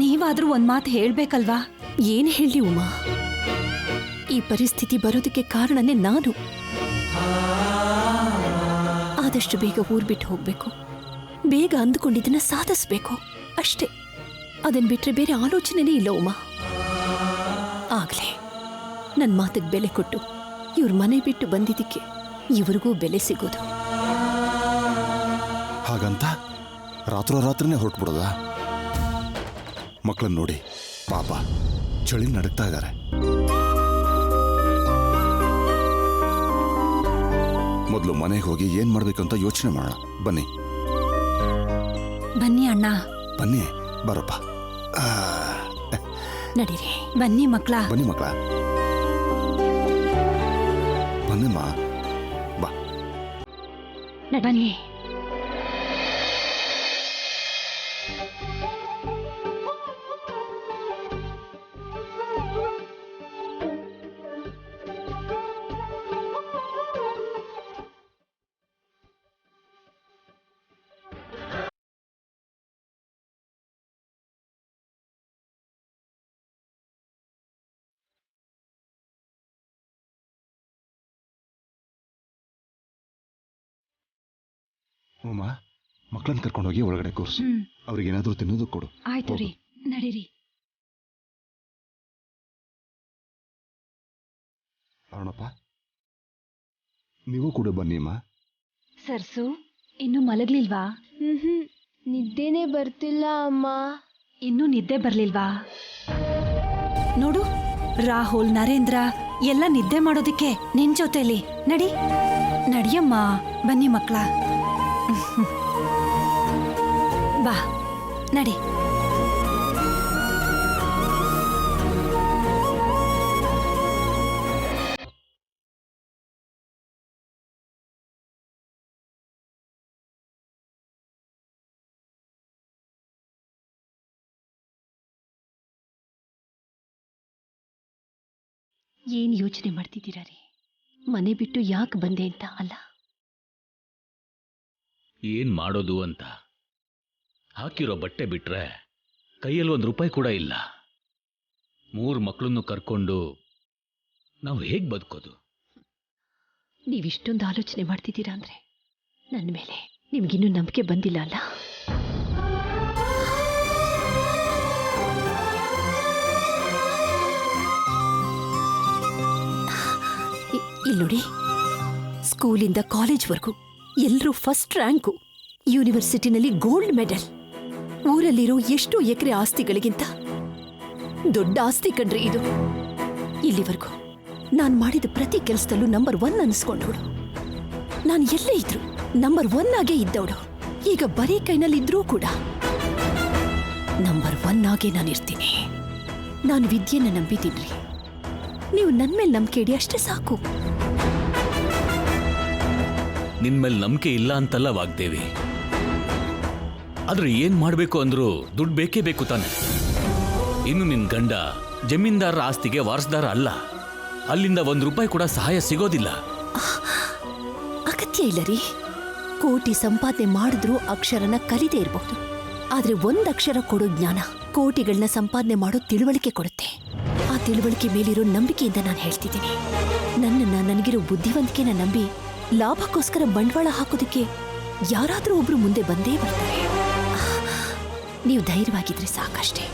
ನೀವಾದ್ರೂ ಒಂದ್ ಮಾತು ಹೇಳ್ಬೇಕಲ್ವಾ? ಏನ್ ಹೇಳಿ ಉಮಾ, ಈ ಪರಿಸ್ಥಿತಿ ಬರೋದಕ್ಕೆ ಕಾರಣನೇ ನಾನು. ಆದಷ್ಟು ಬೇಗ ಊರ್ ಬಿಟ್ಟು ಹೋಗ್ಬೇಕು, ಬೇಗ ಅಂದುಕೊಂಡಿದ್ದನ್ನ ಸಾಧಿಸ್ಬೇಕು ಅಷ್ಟೇ. ಅದನ್ ಬಿಟ್ರೆ ಬೇರೆ ಆಲೋಚನೆನೇ ಇಲ್ಲ ಉಮಾ. ಆಗ್ಲೇ ನನ್ನ ಮಾತಿಗೆ ಬೆಲೆ ಕೊಟ್ಟು ಇವ್ರ ಮನೆ ಬಿಟ್ಟು ಬಂದಿದ್ದಕ್ಕೆ ಇವ್ರಿಗೂ ಬೆಲೆ ಸಿಗೋದು. ಹಾಗಂತ ರಾತ್ರೋರಾತ್ರಿನೇ ಹೊರಟ್ಬಿಡೋದ? ಮಕ್ಕಳನ್ನ ನೋಡಿ ಪಾಪ ಚಳಿ ನಡುಕ್ತಾ ಇದ್ದಾರೆ. ಮೊದಲು ಮನೆಗೆ ಹೋಗಿ ಏನ್ ಮಾಡ್ಬೇಕು ಅಂತ ಯೋಚನೆ ಮಾಡೋಣ. ಬನ್ನಿ ಬನ್ನಿ ಅಣ್ಣ. ಬನ್ನಿ, ಬರಪ್ಪ. ನಡೀರಿ. ಬನ್ನಿ ಮಕ್ಳ. ಬನ್ನಿ ಮಕ್ಕಳ, ಬನ್ನಿಮ್ಮ, ಬಾ. ಬನ್ನಿ. ಉಮ್ಮ, ಮಕ್ಕಳನ್ನ ಕರ್ಕೊಂಡೋಗಿ ಒಳಗಡೆ ಕೂರ್ಸು. ಅವ್ರಿಗೇನಾದ್ರೂ ತಿನ್ನೋದು ಕೊಡು. ಆಯ್ತು ರೀ, ನಡೀರಿ. ಅರುಣಪ್ಪ, ನೀವು ಕೂಡ ಬನ್ನಿಮ್ಮ. ಸರ್ಸು ಇನ್ನು ಮಲಗ್ಲಿಲ್ವಾ? ನಿದ್ದೆನೇ ಬರ್ತಿಲ್ಲ ಅಮ್ಮ. ಇನ್ನೂ ನಿದ್ದೆ ಬರ್ಲಿಲ್ವಾ? ನೋಡು, ರಾಹುಲ್, ನರೇಂದ್ರ ಎಲ್ಲ ನಿದ್ದೆ ಮಾಡೋದಿಕ್ಕೆ ನಿನ್ ಜೊತೆಲಿ. ನಡಿ ನಡಿಯಮ್ಮ. ಬನ್ನಿ ಮಕ್ಕಳ, ಬಾ ನಡಿ. ಏನ್ ಯೋಚನೆ ಮಾಡ್ತಿದ್ದೀರಾ ರೀ? ಮನೆ ಬಿಟ್ಟು ಯಾಕೆ ಬಂದೆ ಅಂತ ಅಲ್ಲ, ಏನ್ ಮಾಡೋದು ಅಂತ. ಹಾಕಿರೋ ಬಟ್ಟೆ ಬಿಟ್ರೆ ಕೈಯಲ್ಲಿ ₹1 ಕೂಡ ಇಲ್ಲ. 3 ಮಕ್ಕಳನ್ನು ಕರ್ಕೊಂಡು ನಾವು ಹೇಗ್ ಬದುಕೋದು? ನೀವಿಷ್ಟೊಂದು ಆಲೋಚನೆ ಮಾಡ್ತಿದ್ದೀರಾ ಅಂದ್ರೆ ನನ್ನ ಮೇಲೆ ನಿಮ್ಗಿನ್ನೂ ನಂಬಿಕೆ ಬಂದಿಲ್ಲ ಅಲ್ಲ? ಇಲ್ಲಿ ನೋಡಿ, ಸ್ಕೂಲಿಂದ ಕಾಲೇಜ್ವರೆಗೂ ಎಲ್ಲರೂ ಫಸ್ಟ್ ರ್ಯಾಂಕು, ಯೂನಿವರ್ಸಿಟಿನಲ್ಲಿ ಗೋಲ್ಡ್ ಮೆಡಲ್, ಊರಲ್ಲಿರೋ ಎಷ್ಟೋ ಎಕರೆ ಆಸ್ತಿಗಳಿಗಿಂತ ದೊಡ್ಡ ಆಸ್ತಿ ಕಣ್ರಿ ಇದು. ಇಲ್ಲಿವರೆಗೂ ನಾನ್ ಮಾಡಿದ ಪ್ರತಿ ಕೆಲಸದಲ್ಲೂ ನಂಬರ್ 1 ಅನಿಸ್ಕೊಂಡವಳು. ನಾನು ಎಲ್ಲೇ ಇದ್ರು ನಂಬರ್ 1 ಆಗೇ ಇದ್ದವಳು. ಈಗ ಬರೀ ಕೈನಲ್ಲಿದ್ರೂ ಕೂಡ ನಂಬರ್ 1 ಆಗೇ ನಾನಿರ್ತೀನಿ. ನಾನು ವಿದ್ಯೆನ ನಂಬಿದ್ದೀನ್ರಿ. ನೀವು ನನ್ನ ಮೇಲೆ ನಂಬಿಕೆ ಇಡಿ, ಅಷ್ಟೇ ಸಾಕು. ನಿನ್ ಮೇಲೆ ನಂಬಿಕೆ ಇಲ್ಲ ಅಂತಲ್ಲ ವಾಗ್ದೇವಿ, ಆದ್ರೆ ಏನ್ ಮಾಡ್ಬೇಕು ಅಂದ್ರೂ ದುಡ್ಡು ಬೇಕೇ ಬೇಕು ತಾನೆ. ಇನ್ನು ನಿನ್ ಗಂಡ ಜಮೀನ್ದಾರರ ಆಸ್ತಿಗೆ ವಾರಸ್ದಾರ ಅಲ್ಲ, ಅಲ್ಲಿಂದ ₹1 ಕೂಡ ಸಹಾಯ ಸಿಗೋದಿಲ್ಲ. ಅಗತ್ಯ ಇಲ್ಲ ರೀ. ಕೋಟಿ ಸಂಪಾದನೆ ಮಾಡಿದ್ರೂ ಅಕ್ಷರನ ಕಲಿದೇ ಇರಬಹುದು, ಆದ್ರೆ 1 ಅಕ್ಷರ ಕೊಡೋ ಜ್ಞಾನ ಕೋಟಿಗಳನ್ನ ಸಂಪಾದನೆ ಮಾಡೋ ತಿಳುವಳಿಕೆ ಕೊಡುತ್ತೆ. ಆ ತಿಳುವಳಿಕೆ ಮೇಲಿರೋ ನಂಬಿಕೆಯಿಂದ ನಾನು ಹೇಳ್ತಿದ್ದೀನಿ. ನನಗಿರೋ ಬುದ್ಧಿವಂತಿಕೆನ ನಂಬಿ ಲಾಭಕ್ಕೋಸ್ಕರ ಬಂಡವಾಳ ಹಾಕೋದಕ್ಕೆ ಯಾರಾದ್ರೂ ಒಬ್ರು ಮುಂದೆ ಬಂದೇ ಬರ್ತಾರೆ. ನೀವು ಧೈರ್ಯವಾಗಿದ್ರೆ ಸಾಕಷ್ಟೇ.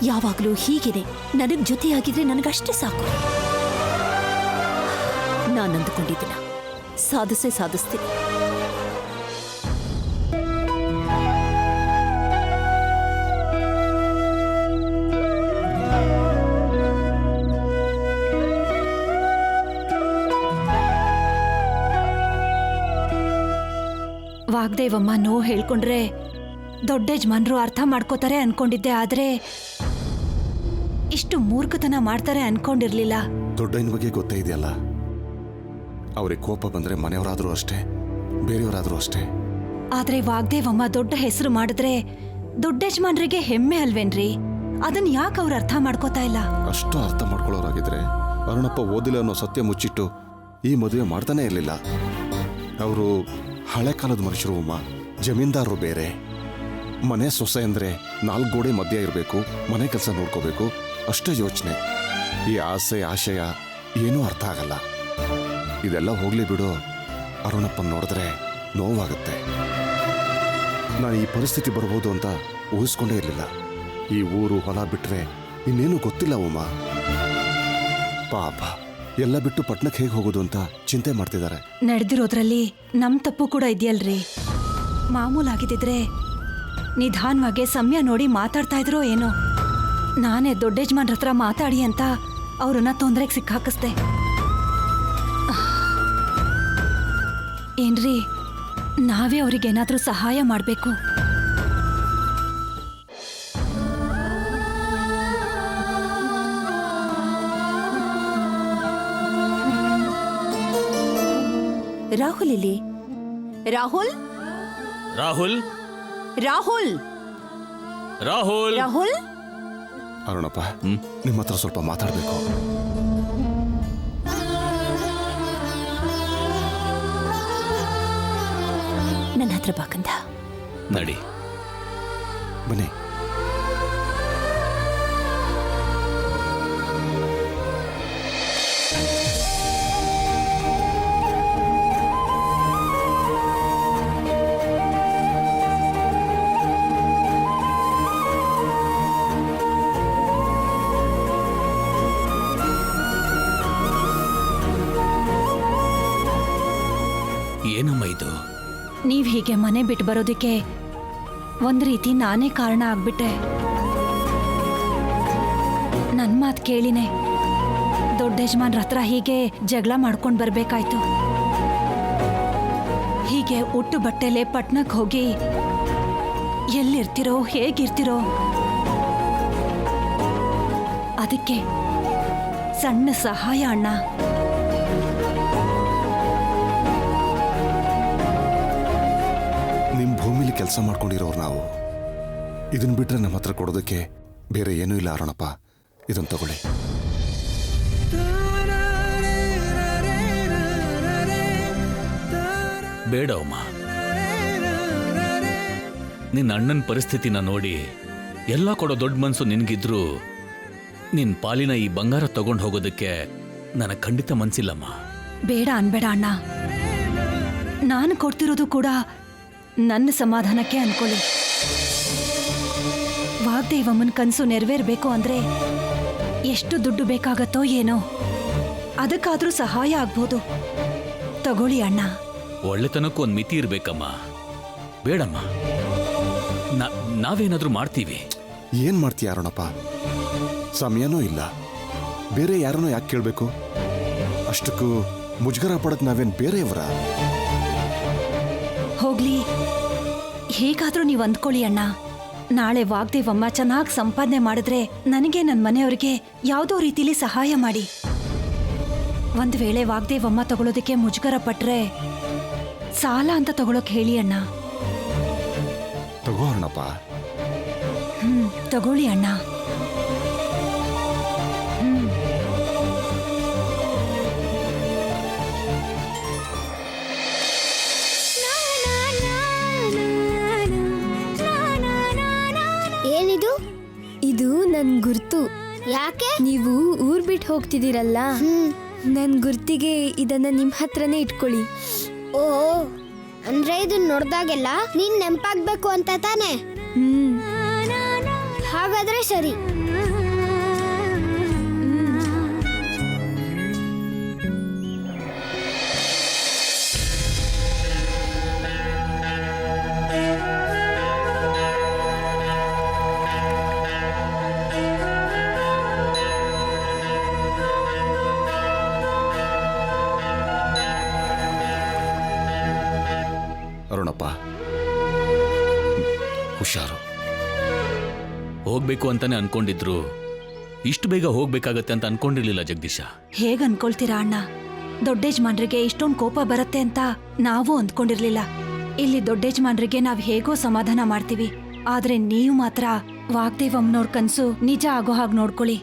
ಯಾವಾಗಲೂ ಹೀಗೇನೆ ನನಗ್ ಜೊತೆಯಾಗಿದ್ರೆ ನನಗಷ್ಟೇ ಸಾಕು. ನಾನು ಅಂದುಕೊಂಡಿದ್ದೀನ ಸಾಧಿಸ್ತೀನಿ. ವಾಗ್ದೇವಮ್ಮ ನೋವು ಹೇಳ್ಕೊಂಡ್ರೆ ದೊಡ್ಡ ಯಜಮಾನ್ರು ಅರ್ಥ ಮಾಡ್ಕೋತಾರೆ ಅನ್ಕೊಂಡಿದ್ದೆ, ಆದ್ರೆ ಇಷ್ಟು ಮೂರ್ಖತನ ಮಾಡ್ತಾರೆ ಅನ್ಕೊಂಡಿರ್ಲಿಲ್ಲ. ದೊಡ್ಡಯ್ಯನ ಬಗ್ಗೆ ಗೊತ್ತೇ ಇದೆಯಲ್ಲ, ಅವ್ರಿಗೆ ಕೋಪ ಬಂದ್ರೆ ಮನೆಯವರಾದ್ರೂ ಅಷ್ಟೇ, ಬೇರೆಯವರಾದ್ರೂ ಅಷ್ಟೇ. ಆದ್ರೆ ವಾಗ್ದೇವಮ್ಮ ದೊಡ್ಡ ಹೆಸರು ಮಾಡಿದ್ರೆ ದೊಡ್ಡ ಯಜಮಾನ್ರಿಗೆ ಹೆಮ್ಮೆ ಅಲ್ವೇನ್ರಿ? ಅದನ್ನ ಯಾಕೆ ಅವ್ರು ಅರ್ಥ ಮಾಡ್ಕೋತಾ ಇಲ್ಲ? ಅಷ್ಟು ಅರ್ಥ ಮಾಡ್ಕೊಳ್ಳೋರಾಗಿದ್ರೆ ಅರುಣಪ್ಪ ಓದಿಲ್ಲ ಅನ್ನೋ ಸತ್ಯ ಮುಚ್ಚಿಟ್ಟು ಈ ಮದುವೆ ಮಾಡ್ತಾನೆ ಇರಲಿಲ್ಲ. ಅವರು ಹಳೆ ಕಾಲದ ಮನುಷ್ಯರು ಉಮ್ಮ, ಜಮೀನ್ದಾರರು ಬೇರೆ. ಮನೆ ಸೊಸೆ ಅಂದ್ರೆ 4 ಗೋಡೆ ಮಧ್ಯ ಇರಬೇಕು, ಮನೆ ಕೆಲಸ ನೋಡ್ಕೋಬೇಕು, ಅಷ್ಟೇ ಯೋಚನೆ. ಈ ಆಸೆ ಆಶಯ ಏನೂ ಅರ್ಥ ಆಗಲ್ಲ. ಇದೆಲ್ಲ ಹೋಗ್ಲಿ ಬಿಡು, ಅರುಣಪ್ಪನ್ ನೋಡಿದ್ರೆ ನೋವಾಗುತ್ತೆ. ನಾನು ಈ ಪರಿಸ್ಥಿತಿ ಬರ್ಬೋದು ಅಂತ ಊಹಿಸ್ಕೊಂಡೇ ಇರಲಿಲ್ಲ. ಈ ಊರು ಹೊಲ ಬಿಟ್ರೆ ಇನ್ನೇನು ಗೊತ್ತಿಲ್ಲ ಉಮ್ಮ. ಪಾಪ ಎಲ್ಲ ಬಿಟ್ಟು ಪಟ್ನಕ್ಕೆ ಹೇಗೆ ಹೋಗೋದು ಅಂತ ಚಿಂತೆ ಮಾಡ್ತಿದ್ದಾರೆ. ನಡೆದಿರೋದ್ರಲ್ಲಿ ನಮ್ ತಪ್ಪು ಕೂಡ ಇದೆಯಲ್ರಿ. ಮಾಮೂಲಾಗಿದ್ದಿದ್ರೆ ನಿಧಾನವಾಗಿ ಸಮಯ ನೋಡಿ ಮಾತಾಡ್ತಾ ಇದ್ರೋ ಏನೋ. ನಾನೇ ದೊಡ್ಡ ಯಜಮಾನ್ರ ಹತ್ರ ಮಾತಾಡಿ ಅಂತ ಅವ್ರನ್ನ ತೊಂದರೆಗೆ ಸಿಕ್ಕಾಕಿಸ್ದೆ. ಏನ್ರಿ, ನಾವೇ ಅವ್ರಿಗೇನಾದ್ರೂ ಸಹಾಯ ಮಾಡ್ಬೇಕು. ರಾಹುಲ್ ಇಲ್ಲಿ. ರಾಹುಲ್ ರಾಹುಲ್ ರಾಹುಲ್ ರಾಹುಲ್ ರಾಹುಲ್ ಅರುಣಪ್ಪ, ನಿಮ್ಮ ಹತ್ರ ಸ್ವಲ್ಪ ಮಾತಾಡಬೇಕು. ನನ್ನ ಹತ್ರ ಬಾಕಂದ. ನಡಿ. ಬನ್ನಿ. ಏನಮ್ಮ ಇದು? ನೀವ್ ಹೀಗೆ ಮನೆ ಬಿಟ್ಟು ಬರೋದಕ್ಕೆ ಒಂದ್ ರೀತಿ ನಾನೇ ಕಾರಣ ಆಗ್ಬಿಟ್ಟೆ. ನನ್ ಮಾತ್ ಕೇಳಿನೇ ದೊಡ್ಡ ಯಜಮಾನ್ರ ಹತ್ರ ಹೀಗೆ ಜಗಳ ಮಾಡ್ಕೊಂಡ್ ಬರ್ಬೇಕಾಯ್ತು. ಹೀಗೆ ಉಟ್ಟು ಬಟ್ಟೆಲೆ ಪಟ್ನಕ್ ಹೋಗಿ ಎಲ್ಲಿರ್ತಿರೋ ಹೇಗಿರ್ತಿರೋ, ಅದಕ್ಕೆ ಸಣ್ಣ ಸಹಾಯ ಅಣ್ಣ. ನಿಮ್ಮ ಭೂಮಿಲಿ ಕೆಲಸ ಮಾಡ್ಕೊಂಡಿರೋರು ನಾವು. ಇದನ್ನ ಬಿಟ್ರೆ ನಮ್ಮ ಹತ್ರ ಕೊಡೋದಕ್ಕೆ ಬೇರೆ ಏನೂ ಇಲ್ಲ ಅರುಣಪ್ಪ. ಇದನ್ನು ತಗೊಳ್ಳಿ. ಬೇಡ ಅಮ್ಮ, ನಿನ್ನ ಅಣ್ಣನ ಪರಿಸ್ಥಿತಿನ ನೋಡಿ ಎಲ್ಲ ಕೊಡೋ ದೊಡ್ಡ ಮನ್ಸು ನಿನ್ಗಿದ್ರು ನಿನ್ ಪಾಲಿನ ಈ ಬಂಗಾರ ತಗೊಂಡು ಹೋಗೋದಕ್ಕೆ ನನಗೆ ಖಂಡಿತ ಮನ್ಸಿಲ್ಲಮ್ಮ. ಬೇಡ ಅನ್ಬೇಡ ಅಣ್ಣ. ನಾನು ಕೊಡ್ತಿರೋದು ಕೂಡ ನನ್ನ ಸಮಾಧಾನಕ್ಕೆ ಅನ್ಕೊಳ್ಳಿ. ವಾಗ್ದೇವಮ್ಮನ ಕನಸು ನೆರವೇರ್ಬೇಕು ಅಂದ್ರೆ ಎಷ್ಟು ದುಡ್ಡು ಬೇಕಾಗತ್ತೋ ಏನೋ, ಅದಕ್ಕಾದ್ರೂ ಸಹಾಯ ಆಗ್ಬೋದು. ತಗೊಳ್ಳಿ ಅಣ್ಣ. ಒಳ್ಳೆತನಕ್ಕೂ ಒಂದು ಮಿತಿ ಇರ್ಬೇಕಮ್ಮ. ಬೇಡಮ್ಮ, ನಾವೇನಾದ್ರೂ ಮಾಡ್ತೀವಿ. ಏನ್ ಮಾಡ್ತೀಯ ಅರುಣಪ್ಪ? ಸಮಯನೂ ಇಲ್ಲ. ಬೇರೆ ಯಾರನ್ನೋ ಯಾಕೆ ಕೇಳಬೇಕು? ಅಷ್ಟಕ್ಕೂ ಮುಜುಗರ ಪಡಕ್ ನಾವೇನ್ ಬೇರೆಯವರ? ಹೋಗ್ಲಿ, ಹೇಗಾದ್ರೂ ನೀವು ಅಂದ್ಕೊಳ್ಳಿ ಅಣ್ಣ. ನಾಳೆ ವಾಗ್ದೇವಮ್ಮ ಚೆನ್ನಾಗಿ ಸಂಪಾದನೆ ಮಾಡಿದ್ರೆ ನನಗೆ ನನ್ನ ಮನೆಯವ್ರಿಗೆ ಯಾವುದೋ ರೀತಿಲಿ ಸಹಾಯ ಮಾಡಿ. ಒಂದ್ ವೇಳೆ ವಾಗ್ದೇವಮ್ಮ ತಗೊಳ್ಳೋದಕ್ಕೆ ಮುಜುಗರ ಪಟ್ರೆ ಸಾಲ ಅಂತ ತಗೊಳಕ್ ಹೇಳಿ ಅಣ್ಣ. ತಗೋ ಅರ್ಣಪ್ಪ. ತಗೊಳ್ಳಿ ಅಣ್ಣ. ಏನಿದು? ಇದು ನನ್ ಗುರ್ತು. ಯಾಕೆ? ನೀವು ಊರ್ ಬಿಟ್ಟು ಹೋಗ್ತಿದ್ದೀರಲ್ಲ, ನನ್ ಗುರ್ತಿಗೆ ಇದನ್ನ ನಿಮ್ ಹತ್ರನೇ ಇಟ್ಕೊಳ್ಳಿ. ಓ, ಅಂದ್ರೆ ಇದನ್ನ ನೋಡ್ದಾಗೆಲ್ಲ ನೀನ್ ನೆಂಪಾಗ್ಬೇಕು ಅಂತ ತಾನೆ? ಹಾಗಾದ್ರೆ ಸರಿ. ಅರುಣಪ್ಪ, ಹುಷಾರು. ಹೋಗ್ಬೇಕು ಅಂತಾನೆ ಅನ್ಕೊಂಡಿದ್ರು, ಇಷ್ಟು ಬೇಗ ಹೋಗ್ಬೇಕಾಗತ್ತೆ ಅಂತ ಅನ್ಕೊಂಡಿರ್ಲಿಲ್ಲ ಜಗದೀಶ. ಹೇಗ್ ಅನ್ಕೊಳ್ತೀರಾ ಅಣ್ಣ? ದೊಡ್ಡ ಯಜಮಾನ್ರಿಗೆ ಇಷ್ಟೊಂದು ಕೋಪ ಬರುತ್ತೆ ಅಂತ ನಾವು ಅಂದ್ಕೊಂಡಿರ್ಲಿಲ್ಲ. ಇಲ್ಲಿ ದೊಡ್ಡ ಯಜಮಾನ್ರಿಗೆ ನಾವ್ ಹೇಗೋ ಸಮಾಧಾನ ಮಾಡ್ತೀವಿ, ಆದ್ರೆ ನೀವು ಮಾತ್ರ ವಾಗ್ದೇವಮ್ಮನವ್ರ ಕನ್ಸು ನಿಜ ಆಗೋ ಹಾಗೆ ನೋಡ್ಕೊಳ್ಳಿ.